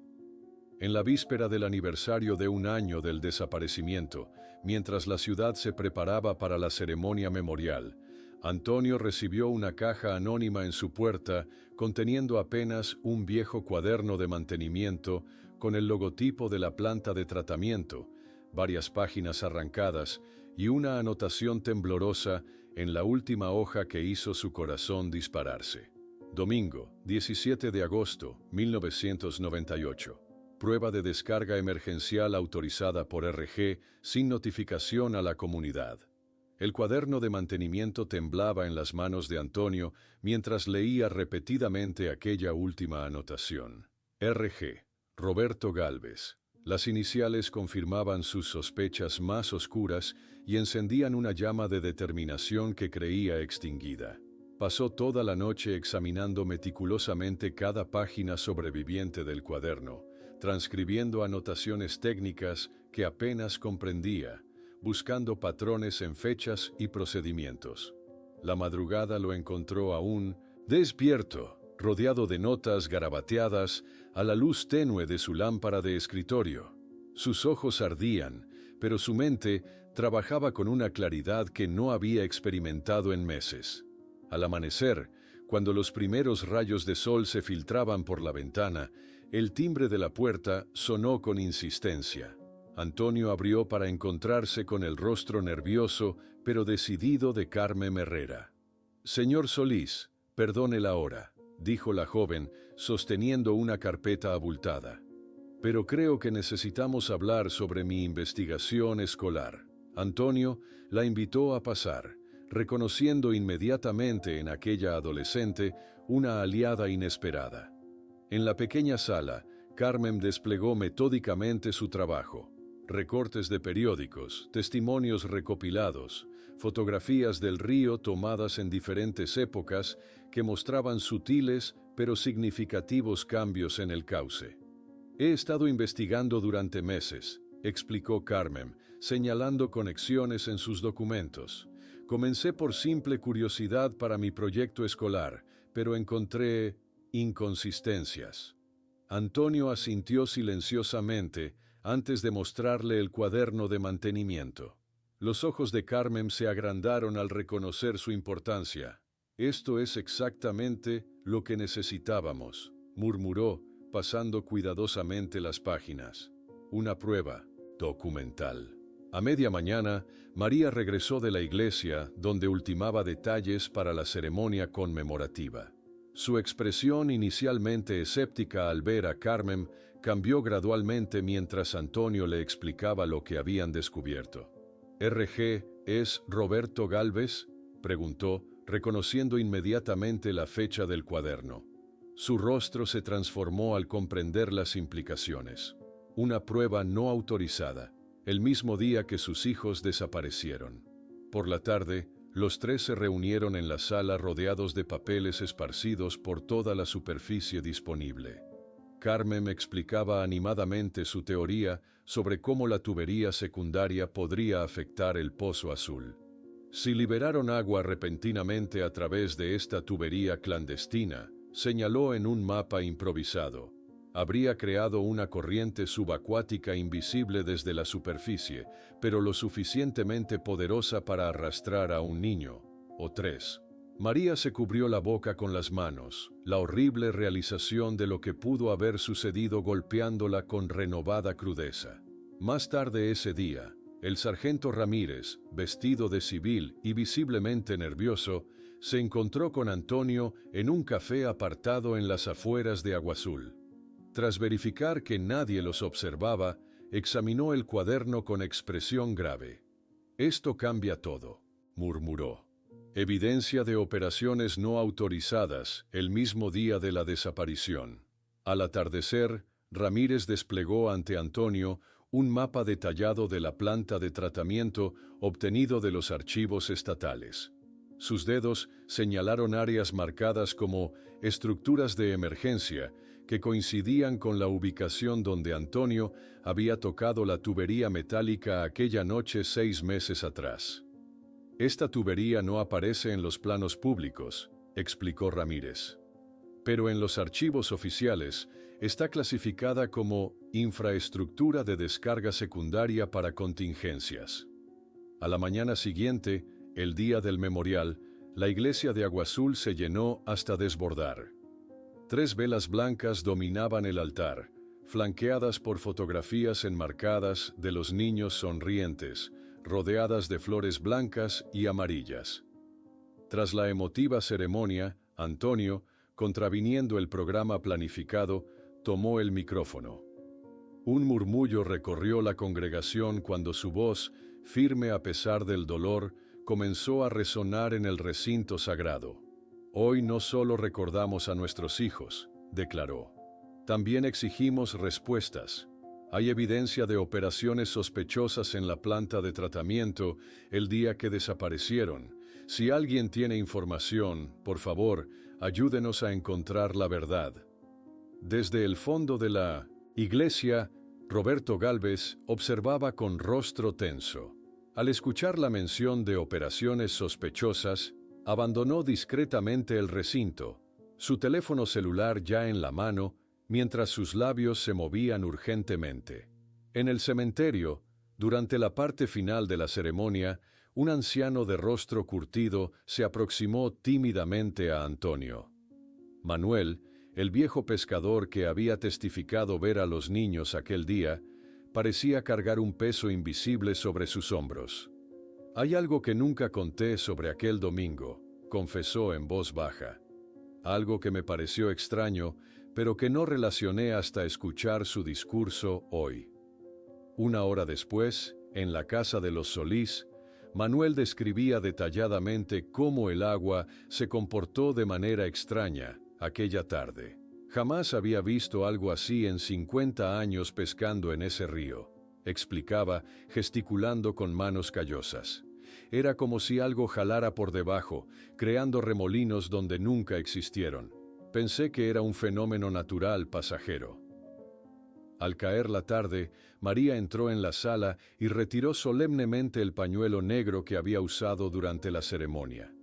En la víspera del aniversario de 1 año del desaparecimiento, mientras la ciudad se preparaba para la ceremonia memorial, Antonio recibió una caja anónima en su puerta conteniendo apenas un viejo cuaderno de mantenimiento con el logotipo de la planta de tratamiento, varias páginas arrancadas y una anotación temblorosa en la última hoja que hizo su corazón dispararse. Domingo, 17 de agosto, 1998. Prueba de descarga emergencial autorizada por RG sin notificación a la comunidad. El cuaderno de mantenimiento temblaba en las manos de Antonio mientras leía repetidamente aquella última anotación. RG, Roberto Gálvez. Las iniciales confirmaban sus sospechas más oscuras y encendían una llama de determinación que creía extinguida. Pasó toda la noche examinando meticulosamente cada página sobreviviente del cuaderno, transcribiendo anotaciones técnicas que apenas comprendía, buscando patrones en fechas y procedimientos. La madrugada lo encontró aún despierto, rodeado de notas garabateadas a la luz tenue de su lámpara de escritorio. Sus ojos ardían, pero su mente trabajaba con una claridad que no había experimentado en meses. Al amanecer, cuando los primeros rayos de sol se filtraban por la ventana, el timbre de la puerta sonó con insistencia. Antonio abrió para encontrarse con el rostro nervioso, pero decidido de Carmen Herrera. «Señor Solís, perdone la hora», dijo la joven, sosteniendo una carpeta abultada. «Pero creo que necesitamos hablar sobre mi investigación escolar». Antonio la invitó a pasar, reconociendo inmediatamente en aquella adolescente una aliada inesperada. En la pequeña sala, Carmen desplegó metódicamente su trabajo. Recortes de periódicos, testimonios recopilados, fotografías del río tomadas en diferentes épocas que mostraban sutiles pero significativos cambios en el cauce. «He estado investigando durante meses», explicó Carmen, señalando conexiones en sus documentos. «Comencé por simple curiosidad para mi proyecto escolar, pero encontré inconsistencias». Antonio asintió silenciosamente antes de mostrarle el cuaderno de mantenimiento. Los ojos de Carmen se agrandaron al reconocer su importancia. «Esto es exactamente lo que necesitábamos», murmuró, pasando cuidadosamente las páginas. «Una prueba documental». A media mañana, María regresó de la iglesia, donde ultimaba detalles para la ceremonia conmemorativa. Su expresión inicialmente escéptica al ver a Carmen cambió gradualmente mientras Antonio le explicaba lo que habían descubierto. «¿RG es Roberto Gálvez?», preguntó, reconociendo inmediatamente la fecha del cuaderno. Su rostro se transformó al comprender las implicaciones. Una prueba no autorizada, el mismo día que sus hijos desaparecieron. Por la tarde, los tres se reunieron en la sala rodeados de papeles esparcidos por toda la superficie disponible. Carmen explicaba animadamente su teoría sobre cómo la tubería secundaria podría afectar el pozo azul. Si liberaron agua repentinamente a través de esta tubería clandestina, señaló en un mapa improvisado, habría creado una corriente subacuática invisible desde la superficie, pero lo suficientemente poderosa para arrastrar a un niño, o tres. María se cubrió la boca con las manos, la horrible realización de lo que pudo haber sucedido golpeándola con renovada crudeza. Más tarde ese día, el sargento Ramírez, vestido de civil y visiblemente nervioso, se encontró con Antonio en un café apartado en las afueras de Aguazul. Tras verificar que nadie los observaba, examinó el cuaderno con expresión grave. «Esto cambia todo», murmuró. Evidencia de operaciones no autorizadas el mismo día de la desaparición. Al atardecer, Ramírez desplegó ante Antonio un mapa detallado de la planta de tratamiento obtenido de los archivos estatales. Sus dedos señalaron áreas marcadas como estructuras de emergencia que coincidían con la ubicación donde Antonio había tocado la tubería metálica aquella noche 6 meses atrás. «Esta tubería no aparece en los planos públicos», explicó Ramírez. «Pero en los archivos oficiales está clasificada como infraestructura de descarga secundaria para contingencias». A la mañana siguiente, el día del memorial, la iglesia de Aguazul se llenó hasta desbordar. 3 velas blancas dominaban el altar, flanqueadas por fotografías enmarcadas de los niños sonrientes, rodeadas de flores blancas y amarillas. Tras la emotiva ceremonia, Antonio, contraviniendo el programa planificado, tomó el micrófono. Un murmullo recorrió la congregación cuando su voz, firme a pesar del dolor, comenzó a resonar en el recinto sagrado. «Hoy no solo recordamos a nuestros hijos», declaró. «También exigimos respuestas. Hay evidencia de operaciones sospechosas en la planta de tratamiento el día que desaparecieron. Si alguien tiene información, por favor, ayúdenos a encontrar la verdad». Desde el fondo de la iglesia, Roberto Gálvez observaba con rostro tenso. Al escuchar la mención de operaciones sospechosas, abandonó discretamente el recinto, su teléfono celular ya en la mano, mientras sus labios se movían urgentemente. En el cementerio, durante la parte final de la ceremonia, un anciano de rostro curtido se aproximó tímidamente a Antonio. Manuel, el viejo pescador que había testificado ver a los niños aquel día, parecía cargar un peso invisible sobre sus hombros. «Hay algo que nunca conté sobre aquel domingo», confesó en voz baja. «Algo que me pareció extraño, pero que no relacioné hasta escuchar su discurso hoy». 1 hora después, en la casa de los Solís, Manuel describía detalladamente cómo el agua se comportó de manera extraña aquella tarde. «Jamás había visto algo así en 50 años pescando en ese río», explicaba, gesticulando con manos callosas. «Era como si algo jalara por debajo, creando remolinos donde nunca existieron. Pensé que era un fenómeno natural pasajero». Al caer la tarde, María entró en la sala y retiró solemnemente el pañuelo negro que había usado durante la ceremonia.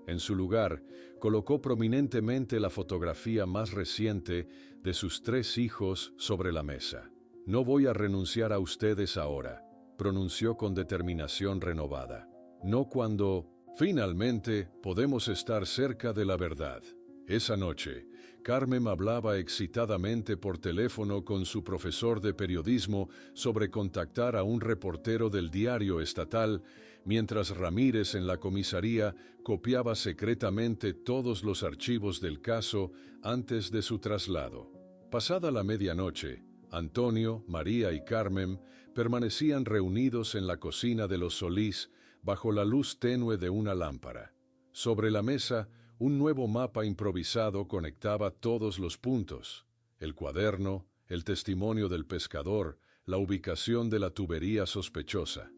En su lugar, colocó prominentemente la fotografía más reciente de sus 3 hijos sobre la mesa. «No voy a renunciar a ustedes ahora», pronunció con determinación renovada. «No cuando, finalmente, podemos estar cerca de la verdad». Esa noche, Carmen hablaba excitadamente por teléfono con su profesor de periodismo sobre contactar a un reportero del diario estatal, mientras Ramírez en la comisaría copiaba secretamente todos los archivos del caso antes de su traslado. Pasada la medianoche, Antonio, María y Carmen permanecían reunidos en la cocina de los Solís bajo la luz tenue de una lámpara. Sobre la mesa, un nuevo mapa improvisado conectaba todos los puntos: el cuaderno, el testimonio del pescador, la ubicación de la tubería sospechosa.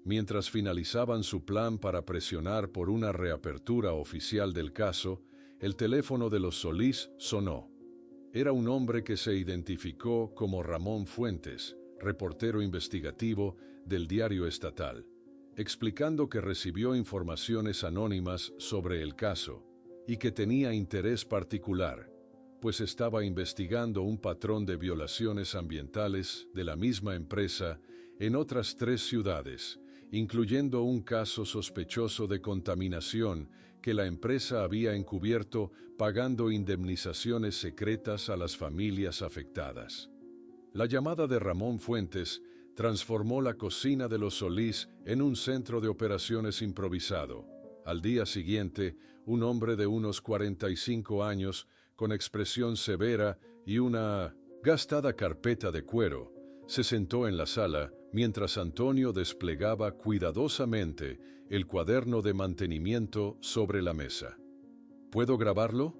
Mientras finalizaban su plan para presionar por una reapertura oficial del caso, el teléfono de los Solís sonó. Era un hombre que se identificó como Ramón Fuentes, reportero investigativo del diario estatal, explicando que recibió informaciones anónimas sobre el caso y que tenía interés particular, pues estaba investigando un patrón de violaciones ambientales de la misma empresa en otras 3 ciudades, incluyendo un caso sospechoso de contaminación que la empresa había encubierto pagando indemnizaciones secretas a las familias afectadas. La llamada de Ramón Fuentes transformó la cocina de los Solís en un centro de operaciones improvisado. Al día siguiente, un hombre de unos 45 años, con expresión severa y una gastada carpeta de cuero, se sentó en la sala mientras Antonio desplegaba cuidadosamente el cuaderno de mantenimiento sobre la mesa. ¿Puedo grabarlo?,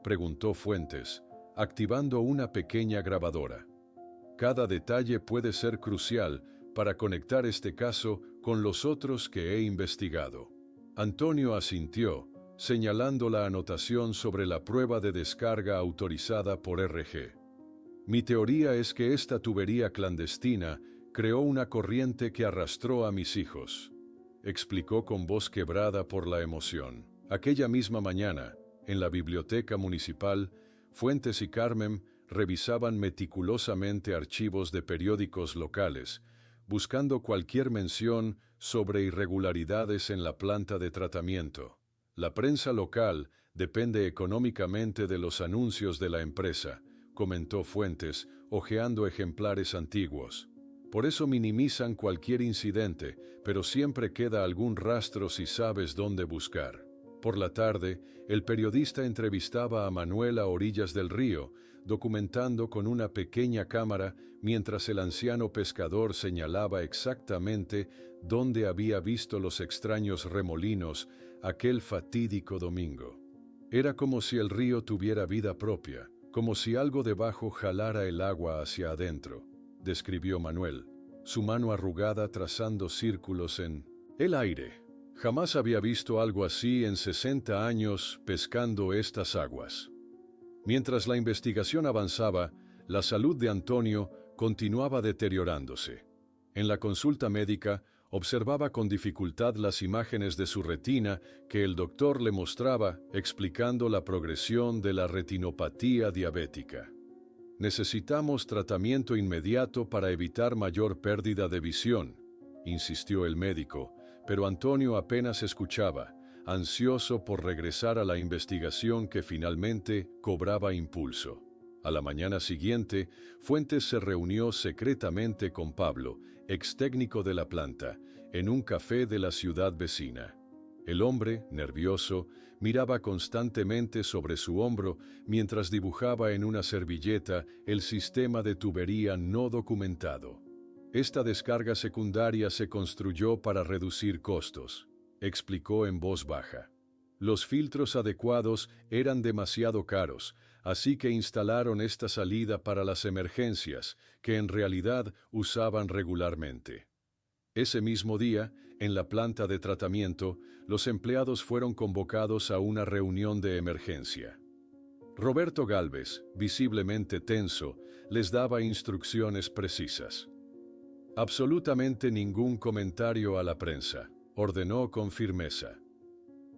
preguntó Fuentes, activando una pequeña grabadora. Cada detalle puede ser crucial para conectar este caso con los otros que he investigado. Antonio asintió, señalando la anotación sobre la prueba de descarga autorizada por RG. Mi teoría es que esta tubería clandestina creó una corriente que arrastró a mis hijos, explicó con voz quebrada por la emoción. Aquella misma mañana, en la biblioteca municipal, Fuentes y Carmen revisaban meticulosamente archivos de periódicos locales, buscando cualquier mención sobre irregularidades en la planta de tratamiento. La prensa local depende económicamente de los anuncios de la empresa, comentó Fuentes, hojeando ejemplares antiguos. Por eso minimizan cualquier incidente, pero siempre queda algún rastro si sabes dónde buscar. Por la tarde, el periodista entrevistaba a Manuel a orillas del río, documentando con una pequeña cámara mientras el anciano pescador señalaba exactamente dónde había visto los extraños remolinos aquel fatídico domingo. Era como si el río tuviera vida propia, como si algo debajo jalara el agua hacia adentro, describió Manuel, su mano arrugada trazando círculos en el aire. Jamás había visto algo así en 60 años pescando estas aguas. Mientras la investigación avanzaba, la salud de Antonio continuaba deteriorándose. En la consulta médica, observaba con dificultad las imágenes de su retina que el doctor le mostraba, explicando la progresión de la retinopatía diabética. Necesitamos tratamiento inmediato para evitar mayor pérdida de visión, insistió el médico, pero Antonio apenas escuchaba, ansioso por regresar a la investigación que finalmente cobraba impulso. A la mañana siguiente, Fuentes se reunió secretamente con Pablo, ex técnico de la planta, en un café de la ciudad vecina. El hombre, nervioso, miraba constantemente sobre su hombro mientras dibujaba en una servilleta el sistema de tubería no documentado. Esta descarga secundaria se construyó para reducir costos, explicó en voz baja. Los filtros adecuados eran demasiado caros, así que instalaron esta salida para las emergencias, que en realidad usaban regularmente. Ese mismo día, en la planta de tratamiento, los empleados fueron convocados a una reunión de emergencia. Roberto Gálvez, visiblemente tenso, les daba instrucciones precisas. Absolutamente ningún comentario a la prensa, ordenó con firmeza.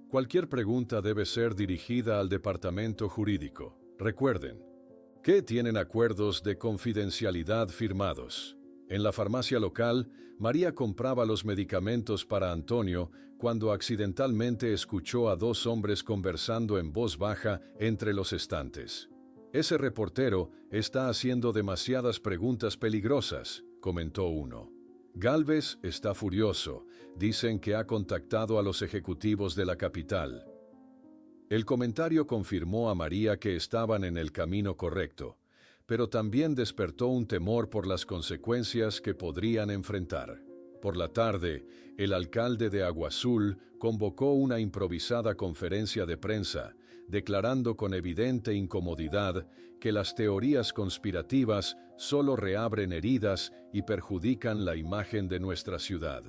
Cualquier pregunta debe ser dirigida al departamento jurídico. Recuerden que tienen acuerdos de confidencialidad firmados. En la farmacia local, María compraba los medicamentos para Antonio cuando accidentalmente escuchó a dos hombres conversando en voz baja entre los estantes. Ese reportero está haciendo demasiadas preguntas peligrosas, comentó uno. Gálvez está furioso. Dicen que ha contactado a los ejecutivos de la capital. El comentario confirmó a María que estaban en el camino correcto, pero también despertó un temor por las consecuencias que podrían enfrentar. Por la tarde, el alcalde de Agua Azul convocó una improvisada conferencia de prensa, declarando con evidente incomodidad que las teorías conspirativas solo reabren heridas y perjudican la imagen de nuestra ciudad.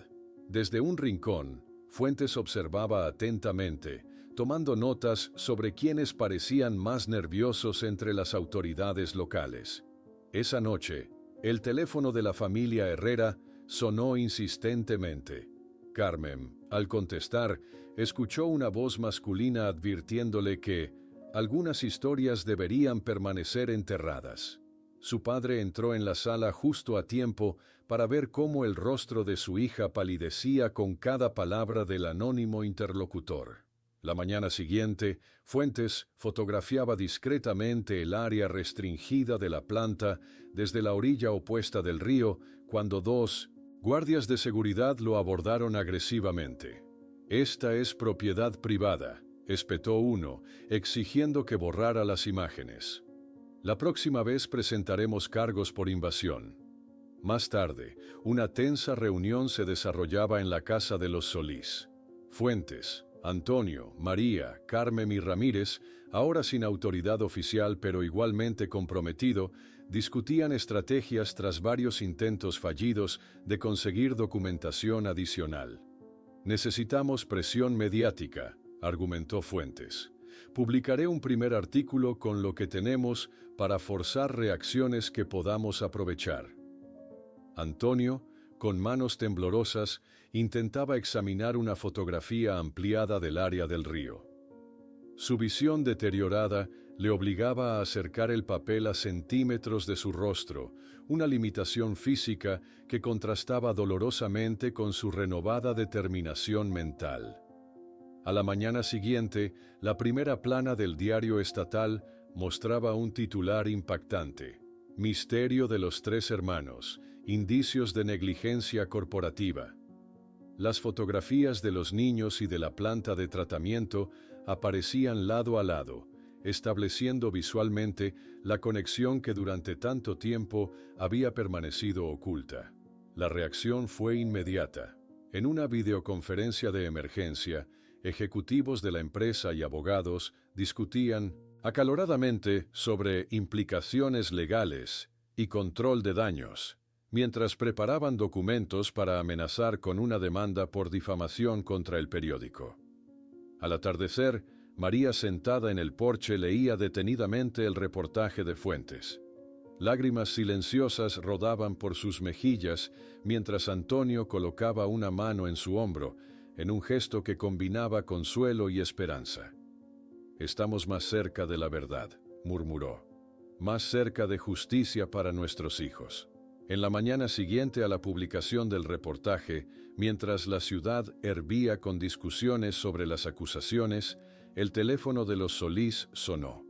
Desde un rincón, Fuentes observaba atentamente, tomando notas sobre quienes parecían más nerviosos entre las autoridades locales. Esa noche, el teléfono de la familia Herrera sonó insistentemente. Carmen, al contestar, escuchó una voz masculina advirtiéndole que algunas historias deberían permanecer enterradas. Su padre entró en la sala justo a tiempo para ver cómo el rostro de su hija palidecía con cada palabra del anónimo interlocutor. La mañana siguiente, Fuentes fotografiaba discretamente el área restringida de la planta desde la orilla opuesta del río cuando dos guardias de seguridad lo abordaron agresivamente. «Esta es propiedad privada», espetó uno, exigiendo que borrara las imágenes. «La próxima vez presentaremos cargos por invasión». Más tarde, una tensa reunión se desarrollaba en la casa de los Solís. Fuentes, Antonio, María, Carmen y Ramírez, ahora sin autoridad oficial pero igualmente comprometido, discutían estrategias tras varios intentos fallidos de conseguir documentación adicional. «Necesitamos presión mediática», argumentó Fuentes. «Publicaré un primer artículo con lo que tenemos para forzar reacciones que podamos aprovechar». Antonio, con manos temblorosas, intentaba examinar una fotografía ampliada del área del río. Su visión deteriorada le obligaba a acercar el papel a centímetros de su rostro, una limitación física que contrastaba dolorosamente con su renovada determinación mental. A la mañana siguiente, la primera plana del diario estatal mostraba un titular impactante: «Misterio de los tres hermanos, indicios de negligencia corporativa». Las fotografías de los niños y de la planta de tratamiento aparecían lado a lado, estableciendo visualmente la conexión que durante tanto tiempo había permanecido oculta. La reacción fue inmediata. En una videoconferencia de emergencia, ejecutivos de la empresa y abogados discutían acaloradamente sobre implicaciones legales y control de daños, mientras preparaban documentos para amenazar con una demanda por difamación contra el periódico. Al atardecer, María, sentada en el porche, leía detenidamente el reportaje de Fuentes. Lágrimas silenciosas rodaban por sus mejillas mientras Antonio colocaba una mano en su hombro, en un gesto que combinaba consuelo y esperanza. «Estamos más cerca de la verdad», murmuró. «Más cerca de justicia para nuestros hijos». En la mañana siguiente a la publicación del reportaje, mientras la ciudad hervía con discusiones sobre las acusaciones, el teléfono de los Solís sonó.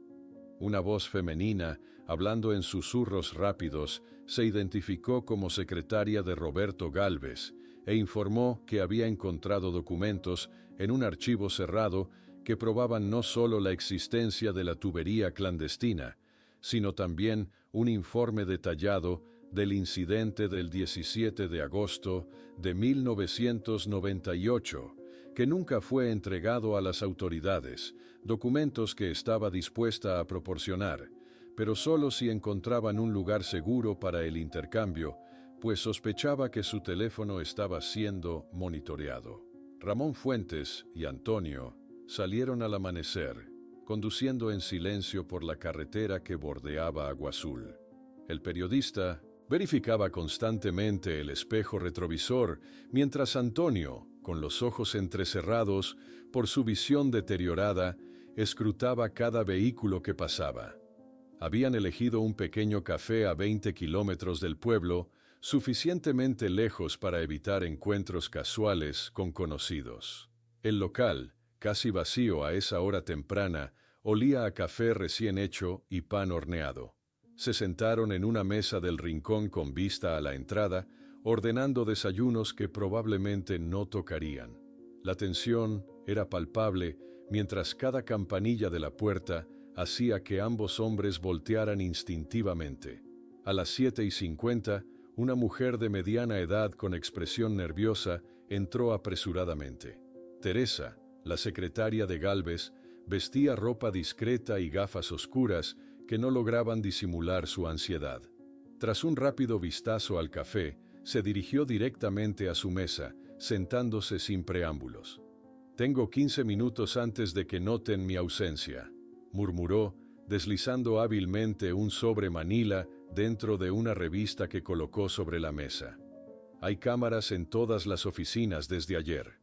Una voz femenina, hablando en susurros rápidos, se identificó como secretaria de Roberto Gálvez e informó que había encontrado documentos en un archivo cerrado que probaban no solo la existencia de la tubería clandestina, sino también un informe detallado del incidente del 17 de agosto de 1998, que nunca fue entregado a las autoridades, documentos que estaba dispuesta a proporcionar, pero solo si encontraban un lugar seguro para el intercambio, pues sospechaba que su teléfono estaba siendo monitoreado. Ramón Fuentes y Antonio salieron al amanecer, conduciendo en silencio por la carretera que bordeaba Agua Azul. El periodista verificaba constantemente el espejo retrovisor, mientras Antonio, con los ojos entrecerrados por su visión deteriorada, escrutaba cada vehículo que pasaba. Habían elegido un pequeño café a 20 kilómetros del pueblo, suficientemente lejos para evitar encuentros casuales con conocidos. El local, casi vacío a esa hora temprana, olía a café recién hecho y pan horneado. Se sentaron en una mesa del rincón con vista a la entrada, ordenando desayunos que probablemente no tocarían. La tensión era palpable mientras cada campanilla de la puerta hacía que ambos hombres voltearan instintivamente. A las 7:50, una mujer de mediana edad con expresión nerviosa entró apresuradamente. Teresa, la secretaria de Gálvez, vestía ropa discreta y gafas oscuras que no lograban disimular su ansiedad. Tras un rápido vistazo al café, se dirigió directamente a su mesa, sentándose sin preámbulos. «Tengo 15 minutos antes de que noten mi ausencia», murmuró, deslizando hábilmente un sobre manila dentro de una revista que colocó sobre la mesa. «Hay cámaras en todas las oficinas desde ayer».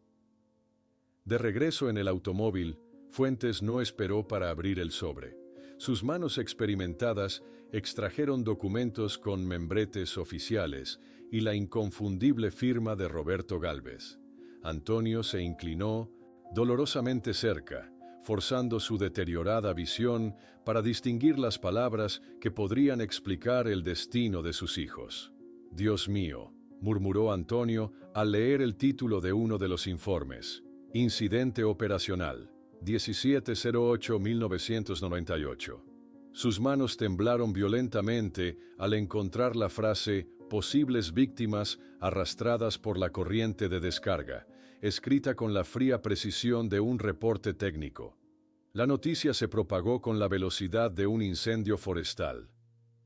De regreso en el automóvil, Fuentes no esperó para abrir el sobre. Sus manos experimentadas extrajeron documentos con membretes oficiales y la inconfundible firma de Roberto Gálvez. Antonio se inclinó, dolorosamente cerca, forzando su deteriorada visión para distinguir las palabras que podrían explicar el destino de sus hijos. «Dios mío», murmuró Antonio al leer el título de uno de los informes. Incidente operacional, 1708-1998. Sus manos temblaron violentamente al encontrar la frase «posibles víctimas arrastradas por la corriente de descarga», escrita con la fría precisión de un reporte técnico. La noticia se propagó con la velocidad de un incendio forestal.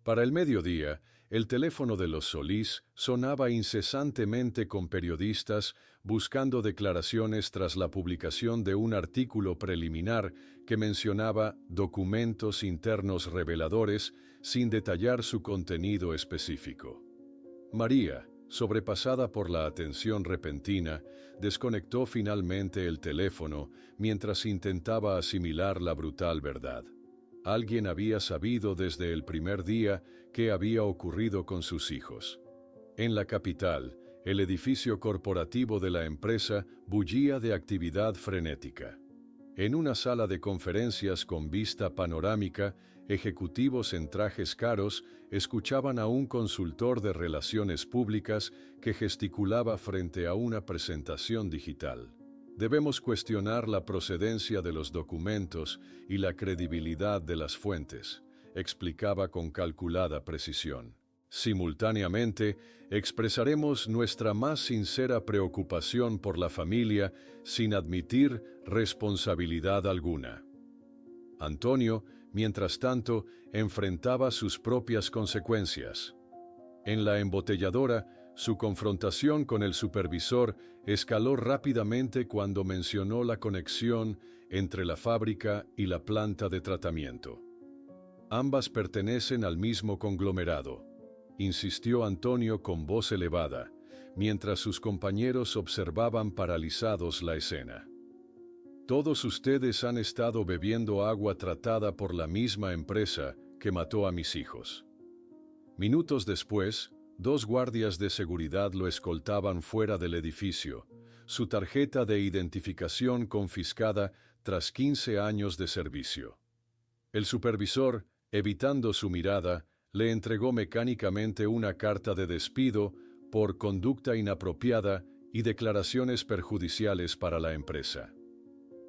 Para el mediodía, el teléfono de los Solís sonaba incesantemente con periodistas buscando declaraciones tras la publicación de un artículo preliminar que mencionaba documentos internos reveladores sin detallar su contenido específico. María, sobrepasada por la atención repentina, desconectó finalmente el teléfono mientras intentaba asimilar la brutal verdad. Alguien había sabido desde el primer día qué había ocurrido con sus hijos. En la capital, el edificio corporativo de la empresa bullía de actividad frenética. En una sala de conferencias con vista panorámica, ejecutivos en trajes caros escuchaban a un consultor de relaciones públicas que gesticulaba frente a una presentación digital. Debemos cuestionar la procedencia de los documentos y la credibilidad de las fuentes, explicaba con calculada precisión. Simultáneamente, expresaremos nuestra más sincera preocupación por la familia sin admitir responsabilidad alguna. Antonio, mientras tanto, enfrentaba sus propias consecuencias. En la embotelladora, su confrontación con el supervisor escaló rápidamente cuando mencionó la conexión entre la fábrica y la planta de tratamiento. Ambas pertenecen al mismo conglomerado, insistió Antonio con voz elevada, mientras sus compañeros observaban paralizados la escena. Todos ustedes han estado bebiendo agua tratada por la misma empresa que mató a mis hijos. Minutos después, 2 guardias de seguridad lo escoltaban fuera del edificio, su tarjeta de identificación confiscada tras 15 años de servicio. El supervisor, evitando su mirada, le entregó mecánicamente una carta de despido por conducta inapropiada y declaraciones perjudiciales para la empresa.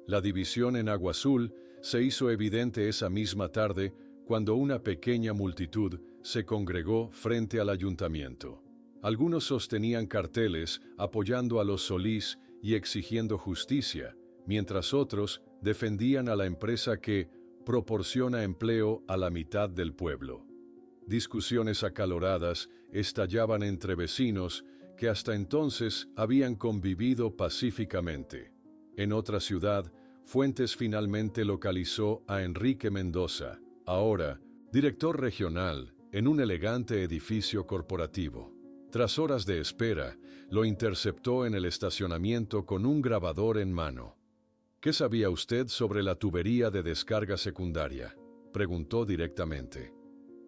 La división en Agua Azul se hizo evidente esa misma tarde cuando una pequeña multitud se congregó frente al ayuntamiento. Algunos sostenían carteles apoyando a los Solís y exigiendo justicia, mientras otros defendían a la empresa que proporciona empleo a la mitad del pueblo. Discusiones acaloradas estallaban entre vecinos que hasta entonces habían convivido pacíficamente. En otra ciudad, Fuentes finalmente localizó a Enrique Mendoza, ahora director regional, en un elegante edificio corporativo. Tras horas de espera, lo interceptó en el estacionamiento con un grabador en mano. ¿Qué sabía usted sobre la tubería de descarga secundaria?, preguntó directamente.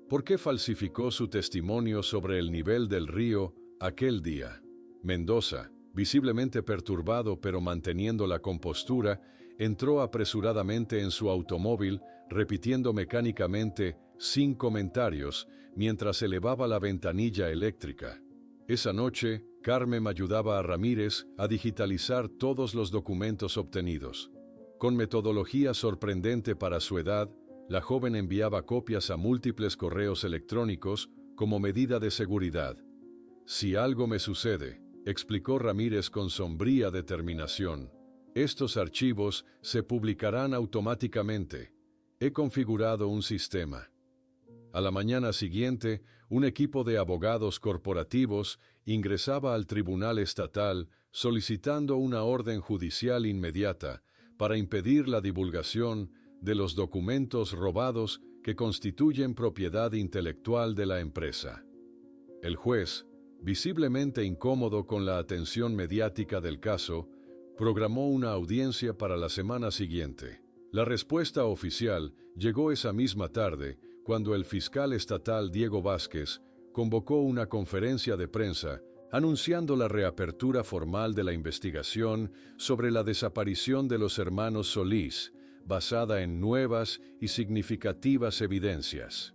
¿Por qué falsificó su testimonio sobre el nivel del río aquel día? Mendoza, visiblemente perturbado pero manteniendo la compostura, entró apresuradamente en su automóvil, repitiendo mecánicamente, sin comentarios, mientras elevaba la ventanilla eléctrica. Esa noche, Carmen ayudaba a Ramírez a digitalizar todos los documentos obtenidos. Con metodología sorprendente para su edad, la joven enviaba copias a múltiples correos electrónicos como medida de seguridad. «Si algo me sucede», explicó Ramírez con sombría determinación, «estos archivos se publicarán automáticamente. He configurado un sistema». A la mañana siguiente, un equipo de abogados corporativos ingresaba al Tribunal Estatal solicitando una orden judicial inmediata para impedir la divulgación de los documentos robados que constituyen propiedad intelectual de la empresa. El juez, visiblemente incómodo con la atención mediática del caso, programó una audiencia para la semana siguiente. La respuesta oficial llegó esa misma tarde, cuando el fiscal estatal Diego Vázquez convocó una conferencia de prensa anunciando la reapertura formal de la investigación sobre la desaparición de los hermanos Solís, basada en nuevas y significativas evidencias.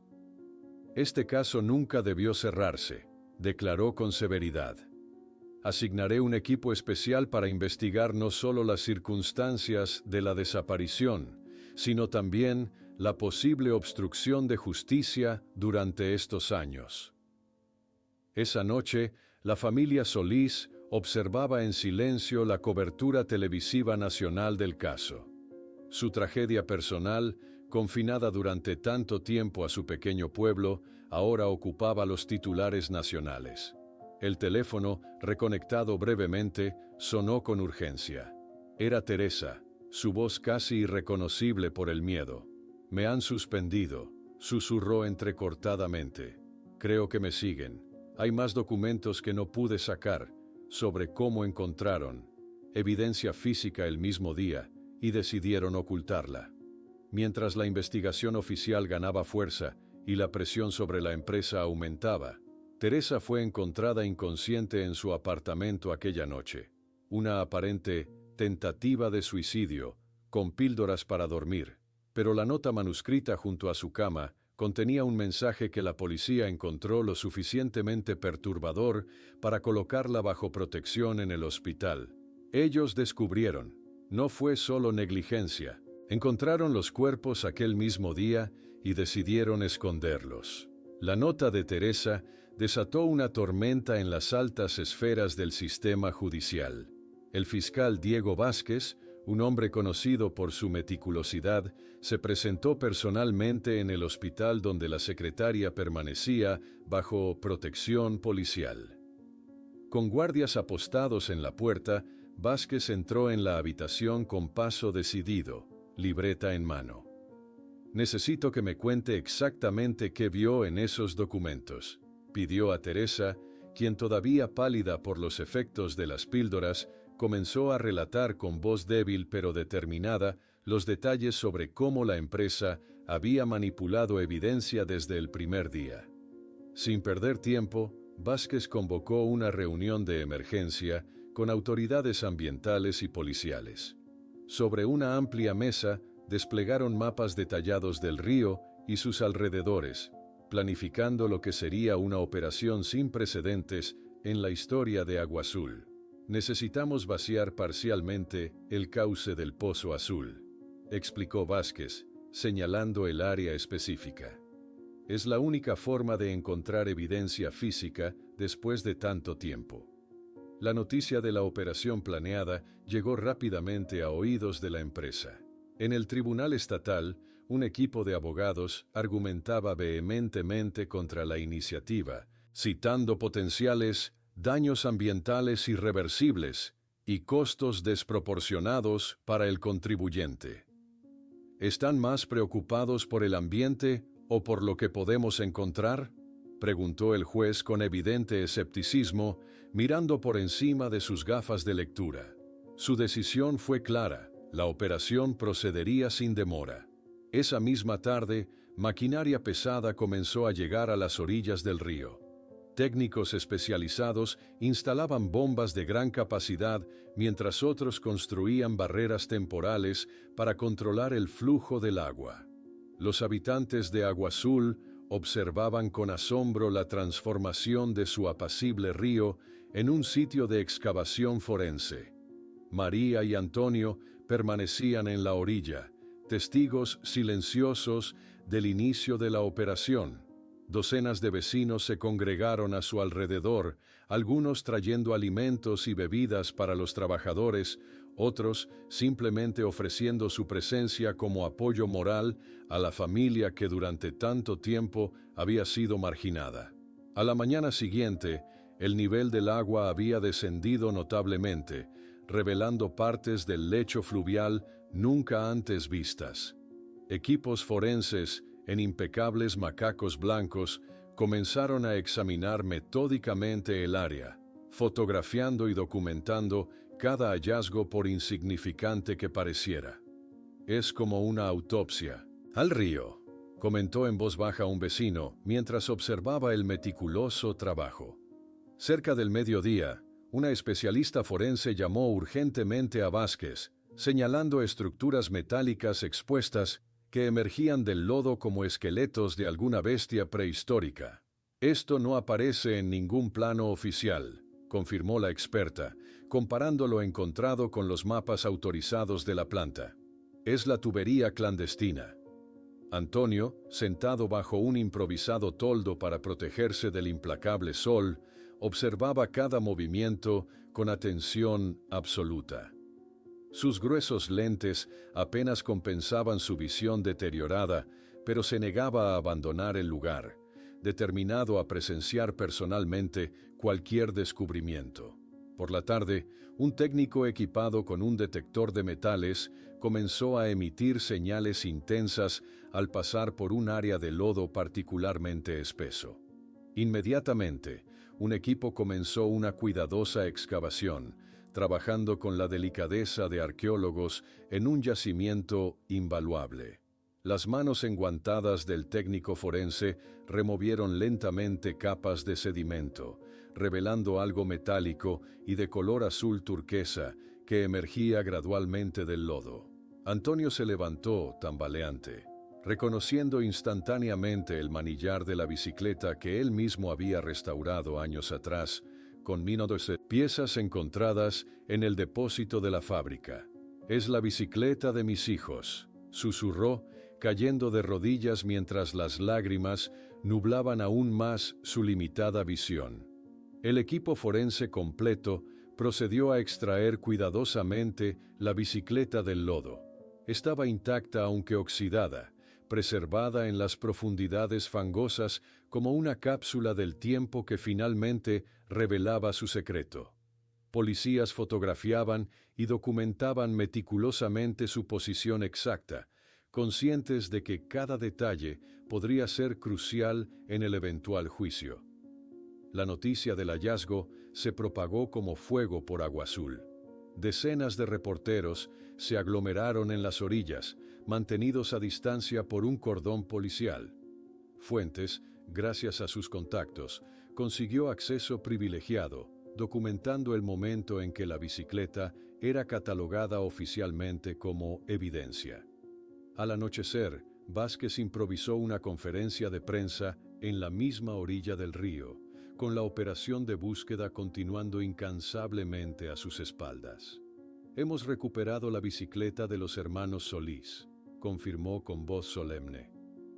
Este caso nunca debió cerrarse, declaró con severidad. Asignaré un equipo especial para investigar no solo las circunstancias de la desaparición, sino también la posible obstrucción de justicia durante estos años. Esa noche, la familia Solís observaba en silencio la cobertura televisiva nacional del caso. Su tragedia personal, confinada durante tanto tiempo a su pequeño pueblo, ahora ocupaba los titulares nacionales. El teléfono, reconectado brevemente, sonó con urgencia. Era Teresa, su voz casi irreconocible por el miedo. «Me han suspendido», susurró entrecortadamente. «Creo que me siguen. Hay más documentos que no pude sacar, sobre cómo encontraron evidencia física el mismo día, y decidieron ocultarla». Mientras la investigación oficial ganaba fuerza y la presión sobre la empresa aumentaba, Teresa fue encontrada inconsciente en su apartamento aquella noche. Una aparente tentativa de suicidio, con píldoras para dormir, pero la nota manuscrita junto a su cama contenía un mensaje que la policía encontró lo suficientemente perturbador para colocarla bajo protección en el hospital. Ellos descubrieron, no fue solo negligencia, encontraron los cuerpos aquel mismo día y decidieron esconderlos. La nota de Teresa desató una tormenta en las altas esferas del sistema judicial. El fiscal Diego Vázquez, un hombre conocido por su meticulosidad, se presentó personalmente en el hospital donde la secretaria permanecía bajo protección policial. Con guardias apostados en la puerta, Vázquez entró en la habitación con paso decidido, libreta en mano. «Necesito que me cuente exactamente qué vio en esos documentos», pidió a Teresa, quien todavía pálida por los efectos de las píldoras, comenzó a relatar con voz débil pero determinada los detalles sobre cómo la empresa había manipulado evidencia desde el primer día. Sin perder tiempo, Vázquez convocó una reunión de emergencia con autoridades ambientales y policiales. Sobre una amplia mesa desplegaron mapas detallados del río y sus alrededores, planificando lo que sería una operación sin precedentes en la historia de Agua Azul. «Necesitamos vaciar parcialmente el cauce del Pozo Azul», explicó Vázquez, señalando el área específica. «Es la única forma de encontrar evidencia física después de tanto tiempo». La noticia de la operación planeada llegó rápidamente a oídos de la empresa. En el tribunal estatal, un equipo de abogados argumentaba vehementemente contra la iniciativa, citando potenciales daños ambientales irreversibles y costos desproporcionados para el contribuyente. ¿Están más preocupados por el ambiente o por lo que podemos encontrar?, preguntó el juez con evidente escepticismo, mirando por encima de sus gafas de lectura. Su decisión fue clara: la operación procedería sin demora. Esa misma tarde, maquinaria pesada comenzó a llegar a las orillas del río. Técnicos especializados instalaban bombas de gran capacidad, mientras otros construían barreras temporales para controlar el flujo del agua. Los habitantes de Agua Azul observaban con asombro la transformación de su apacible río en un sitio de excavación forense. María y Antonio permanecían en la orilla, testigos silenciosos del inicio de la operación. Docenas de vecinos se congregaron a su alrededor, algunos trayendo alimentos y bebidas para los trabajadores, otros simplemente ofreciendo su presencia como apoyo moral a la familia que durante tanto tiempo había sido marginada. A la mañana siguiente, el nivel del agua había descendido notablemente, revelando partes del lecho fluvial nunca antes vistas. Equipos forenses, en impecables macacos blancos, comenzaron a examinar metódicamente el área, fotografiando y documentando cada hallazgo por insignificante que pareciera. «Es como una autopsia al río», comentó en voz baja un vecino mientras observaba el meticuloso trabajo. Cerca del mediodía, una especialista forense llamó urgentemente a Vázquez, señalando estructuras metálicas expuestas que emergían del lodo como esqueletos de alguna bestia prehistórica. Esto no aparece en ningún plano oficial, confirmó la experta, comparando lo encontrado con los mapas autorizados de la planta. Es la tubería clandestina. Antonio, sentado bajo un improvisado toldo para protegerse del implacable sol, observaba cada movimiento con atención absoluta. Sus gruesos lentes apenas compensaban su visión deteriorada, pero se negaba a abandonar el lugar, determinado a presenciar personalmente cualquier descubrimiento. Por la tarde, un técnico equipado con un detector de metales comenzó a emitir señales intensas al pasar por un área de lodo particularmente espeso. Inmediatamente, un equipo comenzó una cuidadosa excavación, trabajando con la delicadeza de arqueólogos en un yacimiento invaluable. Las manos enguantadas del técnico forense removieron lentamente capas de sedimento, revelando algo metálico y de color azul turquesa que emergía gradualmente del lodo. Antonio se levantó, tambaleante, reconociendo instantáneamente el manillar de la bicicleta que él mismo había restaurado años atrás, con piezas encontradas en el depósito de la fábrica. «Es la bicicleta de mis hijos», susurró, cayendo de rodillas mientras las lágrimas nublaban aún más su limitada visión. El equipo forense completo procedió a extraer cuidadosamente la bicicleta del lodo. Estaba intacta aunque oxidada, preservada en las profundidades fangosas como una cápsula del tiempo que finalmente revelaba su secreto. Policías fotografiaban y documentaban meticulosamente su posición exacta, conscientes de que cada detalle podría ser crucial en el eventual juicio. La noticia del hallazgo se propagó como fuego por Agua Azul. Decenas de reporteros se aglomeraron en las orillas, mantenidos a distancia por un cordón policial. Fuentes, gracias a sus contactos, consiguió acceso privilegiado, documentando el momento en que la bicicleta era catalogada oficialmente como evidencia. Al anochecer, Vázquez improvisó una conferencia de prensa en la misma orilla del río, con la operación de búsqueda continuando incansablemente a sus espaldas. «Hemos recuperado la bicicleta de los hermanos Solís», confirmó con voz solemne.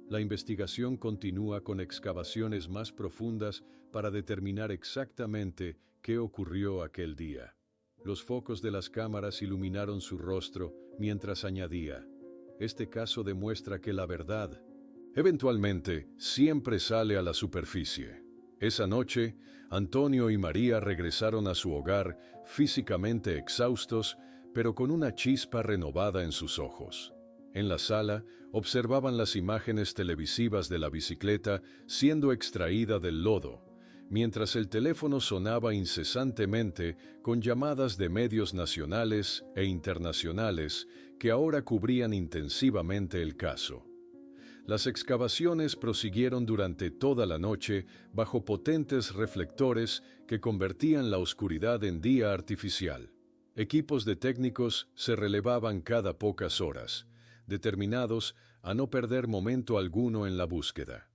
«La investigación continúa con excavaciones más profundas para determinar exactamente qué ocurrió aquel día». Los focos de las cámaras iluminaron su rostro mientras añadía: «Este caso demuestra que la verdad, eventualmente, siempre sale a la superficie». Esa noche, Antonio y María regresaron a su hogar físicamente exhaustos, pero con una chispa renovada en sus ojos. En la sala, observaban las imágenes televisivas de la bicicleta siendo extraída del lodo, mientras el teléfono sonaba incesantemente con llamadas de medios nacionales e internacionales que ahora cubrían intensivamente el caso. Las excavaciones prosiguieron durante toda la noche bajo potentes reflectores que convertían la oscuridad en día artificial. Equipos de técnicos se relevaban cada pocas horas, determinados a no perder momento alguno en la búsqueda.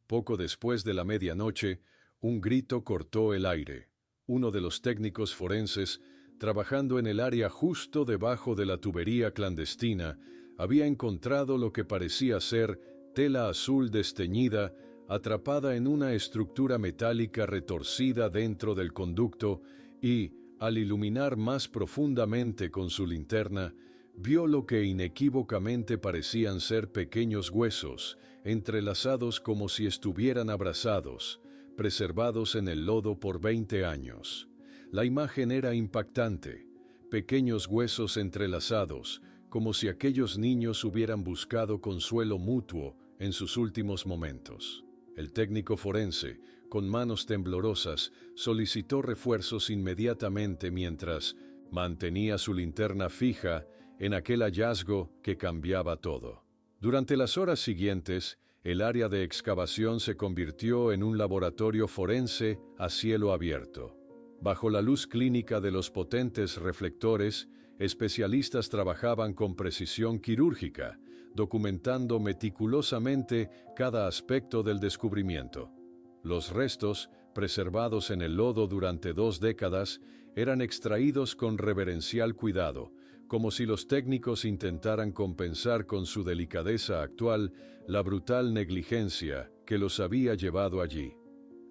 Poco después de la medianoche, un grito cortó el aire. Uno de los técnicos forenses, trabajando en el área justo debajo de la tubería clandestina, había encontrado lo que parecía ser tela azul desteñida atrapada en una estructura metálica retorcida dentro del conducto y, al iluminar más profundamente con su linterna, vio lo que inequívocamente parecían ser pequeños huesos, entrelazados como si estuvieran abrazados, preservados en el lodo por 20 años. La imagen era impactante: pequeños huesos entrelazados, como si aquellos niños hubieran buscado consuelo mutuo en sus últimos momentos. El técnico forense, con manos temblorosas, solicitó refuerzos inmediatamente mientras mantenía su linterna fija en aquel hallazgo que cambiaba todo. Durante las horas siguientes, El área de excavación se convirtió en un laboratorio forense a cielo abierto. Bajo la luz clínica de los potentes reflectores, especialistas trabajaban con precisión quirúrgica, documentando meticulosamente cada aspecto del descubrimiento. Los restos, preservados en el lodo durante 2 décadas, eran extraídos con reverencial cuidado, como si los técnicos intentaran compensar con su delicadeza actual la brutal negligencia que los había llevado allí.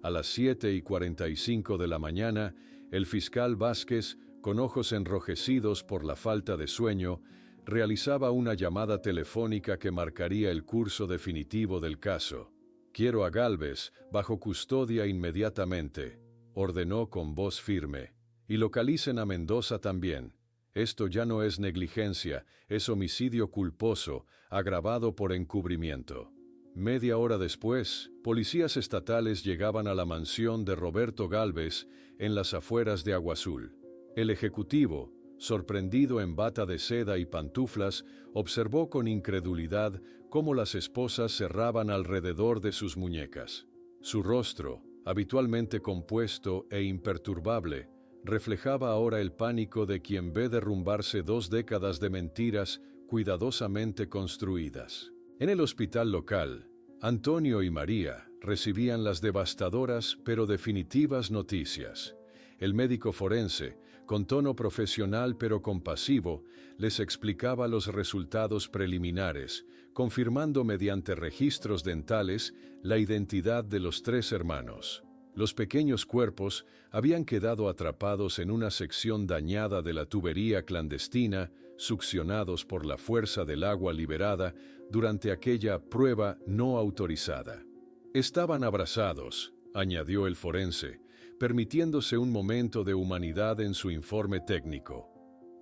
A las 7:45 de la mañana, el fiscal Vázquez, con ojos enrojecidos por la falta de sueño, realizaba una llamada telefónica que marcaría el curso definitivo del caso. «Quiero a Gálvez, bajo custodia inmediatamente», ordenó con voz firme. «Y localicen a Mendoza también. Esto ya no es negligencia, es homicidio culposo, agravado por encubrimiento». Media hora después, policías estatales llegaban a la mansión de Roberto Gálvez en las afueras de Aguazul. El ejecutivo, sorprendido en bata de seda y pantuflas, observó con incredulidad cómo las esposas cerraban alrededor de sus muñecas. Su rostro, habitualmente compuesto e imperturbable, reflejaba ahora el pánico de quien ve derrumbarse 2 décadas de mentiras cuidadosamente construidas. En el hospital local, Antonio y María recibían las devastadoras pero definitivas noticias. El médico forense, con tono profesional pero compasivo, les explicaba los resultados preliminares, confirmando mediante registros dentales la identidad de los 3 hermanos. Los pequeños cuerpos habían quedado atrapados en una sección dañada de la tubería clandestina, succionados por la fuerza del agua liberada durante aquella prueba no autorizada. «Estaban abrazados», añadió el forense, permitiéndose un momento de humanidad en su informe técnico.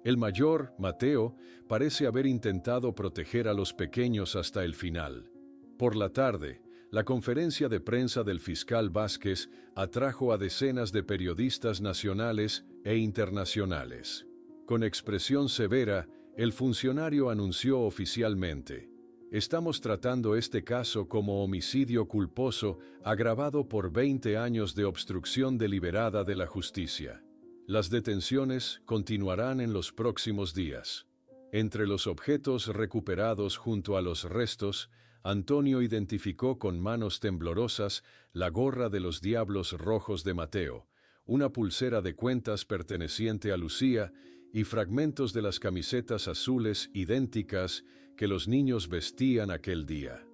El mayor, Mateo, parece haber intentado proteger a los pequeños hasta el final. Por la tarde, la conferencia de prensa del fiscal Vázquez atrajo a decenas de periodistas nacionales e internacionales. Con expresión severa, el funcionario anunció oficialmente: «Estamos tratando este caso como homicidio culposo agravado por 20 años de obstrucción deliberada de la justicia. Las detenciones continuarán en los próximos días». Entre los objetos recuperados junto a los restos, Antonio identificó con manos temblorosas la gorra de los Diablos Rojos de Mateo, una pulsera de cuentas perteneciente a Lucía y fragmentos de las camisetas azules idénticas que los niños vestían aquel día.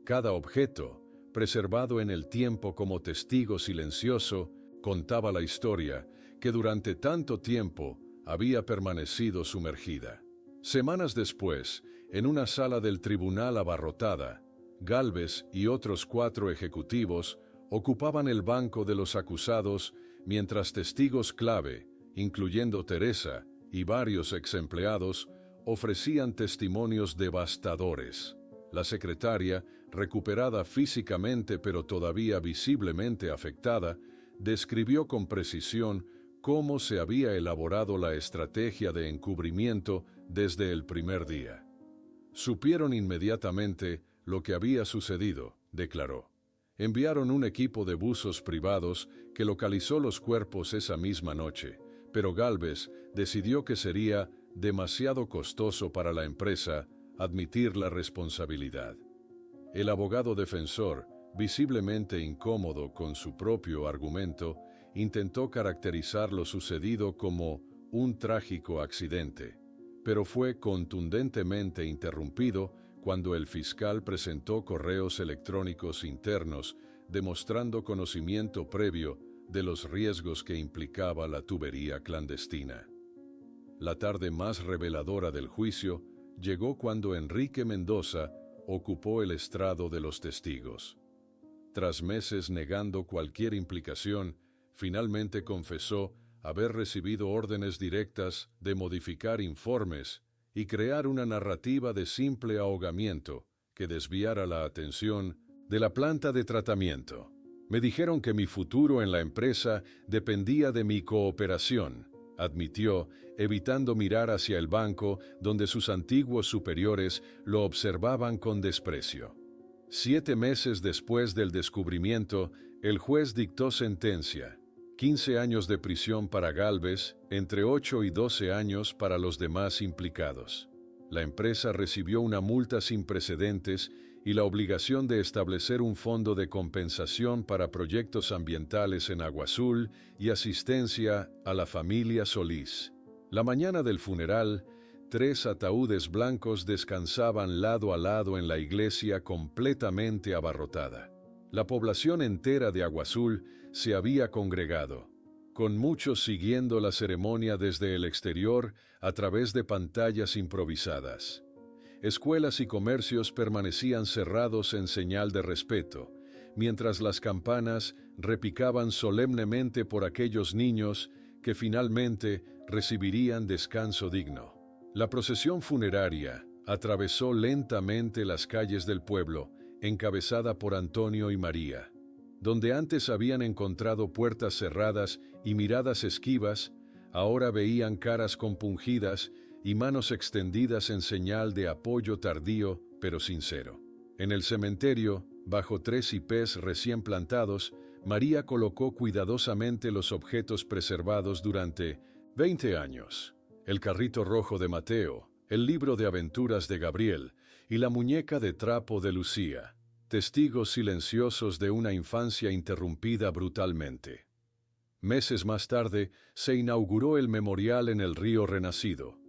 Cada objeto, preservado en el tiempo como testigo silencioso, contaba la historia que durante tanto tiempo había permanecido sumergida. Semanas después, en una sala del tribunal abarrotada, Gálvez y otros 4 ejecutivos ocupaban el banco de los acusados mientras testigos clave, incluyendo Teresa y varios exempleados, ofrecían testimonios devastadores. La secretaria, recuperada físicamente pero todavía visiblemente afectada, describió con precisión cómo se había elaborado la estrategia de encubrimiento desde el primer día. «Supieron inmediatamente lo que había sucedido», declaró. «Enviaron un equipo de buzos privados que localizó los cuerpos esa misma noche, pero Gálvez decidió que sería demasiado costoso para la empresa admitir la responsabilidad». El abogado defensor, visiblemente incómodo con su propio argumento, intentó caracterizar lo sucedido como un trágico accidente, pero fue contundentemente interrumpido cuando el fiscal presentó correos electrónicos internos demostrando conocimiento previo de los riesgos que implicaba la tubería clandestina. La tarde más reveladora del juicio llegó cuando Enrique Mendoza ocupó el estrado de los testigos. Tras meses negando cualquier implicación, finalmente confesó haber recibido órdenes directas de modificar informes y crear una narrativa de simple ahogamiento que desviara la atención de la planta de tratamiento. «Me dijeron que mi futuro en la empresa dependía de mi cooperación», admitió, evitando mirar hacia el banco donde sus antiguos superiores lo observaban con desprecio. 7 meses después del descubrimiento, el juez dictó sentencia: 15 años de prisión para Gálvez, entre 8 y 12 años para los demás implicados. La empresa recibió una multa sin precedentes y la obligación de establecer un fondo de compensación para proyectos ambientales en Agua Azul y asistencia a la familia Solís. La mañana del funeral, 3 ataúdes blancos descansaban lado a lado en la iglesia completamente abarrotada. La población entera de Agua Azul se había congregado, con muchos siguiendo la ceremonia desde el exterior a través de pantallas improvisadas. Escuelas y comercios permanecían cerrados en señal de respeto, mientras las campanas repicaban solemnemente por aquellos niños que finalmente recibirían descanso digno. La procesión funeraria atravesó lentamente las calles del pueblo, encabezada por Antonio y María. Donde antes habían encontrado puertas cerradas y miradas esquivas, ahora veían caras compungidas y manos extendidas en señal de apoyo tardío pero sincero. En el cementerio, bajo 3 hipés recién plantados, María colocó cuidadosamente los objetos preservados durante 20 años. El carrito rojo de Mateo, el libro de aventuras de Gabriel y la muñeca de trapo de Lucía, testigos silenciosos de una infancia interrumpida brutalmente. Meses más tarde, se inauguró el memorial en el río Renacido.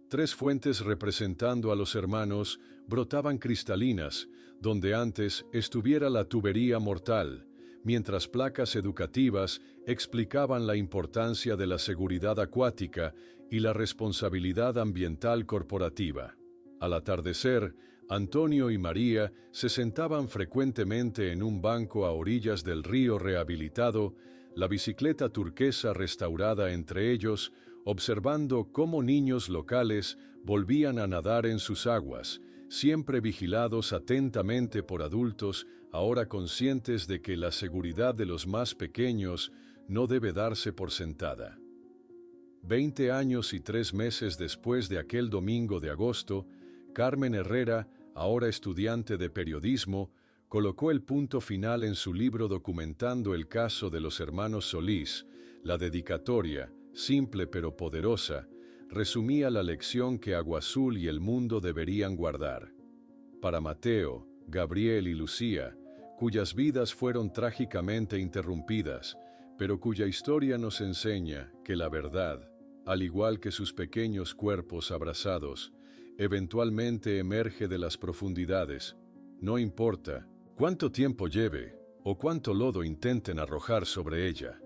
3 fuentes representando a los hermanos brotaban cristalinas, donde antes estuviera la tubería mortal, mientras placas educativas explicaban la importancia de la seguridad acuática y la responsabilidad ambiental corporativa. Al atardecer, Antonio y María se sentaban frecuentemente en un banco a orillas del río rehabilitado, la bicicleta turquesa restaurada entre ellos, observando cómo niños locales volvían a nadar en sus aguas, siempre vigilados atentamente por adultos, ahora conscientes de que la seguridad de los más pequeños no debe darse por sentada. 20 años y 3 meses después de aquel domingo de agosto, Carmen Herrera, ahora estudiante de periodismo, colocó el punto final en su libro documentando el caso de los hermanos Solís. La dedicatoria, simple pero poderosa, resumía la lección que Agua Azul y el mundo deberían guardar. Para Mateo, Gabriel y Lucía, cuyas vidas fueron trágicamente interrumpidas, pero cuya historia nos enseña que la verdad, al igual que sus pequeños cuerpos abrazados, eventualmente emerge de las profundidades, no importa cuánto tiempo lleve o cuánto lodo intenten arrojar sobre ella.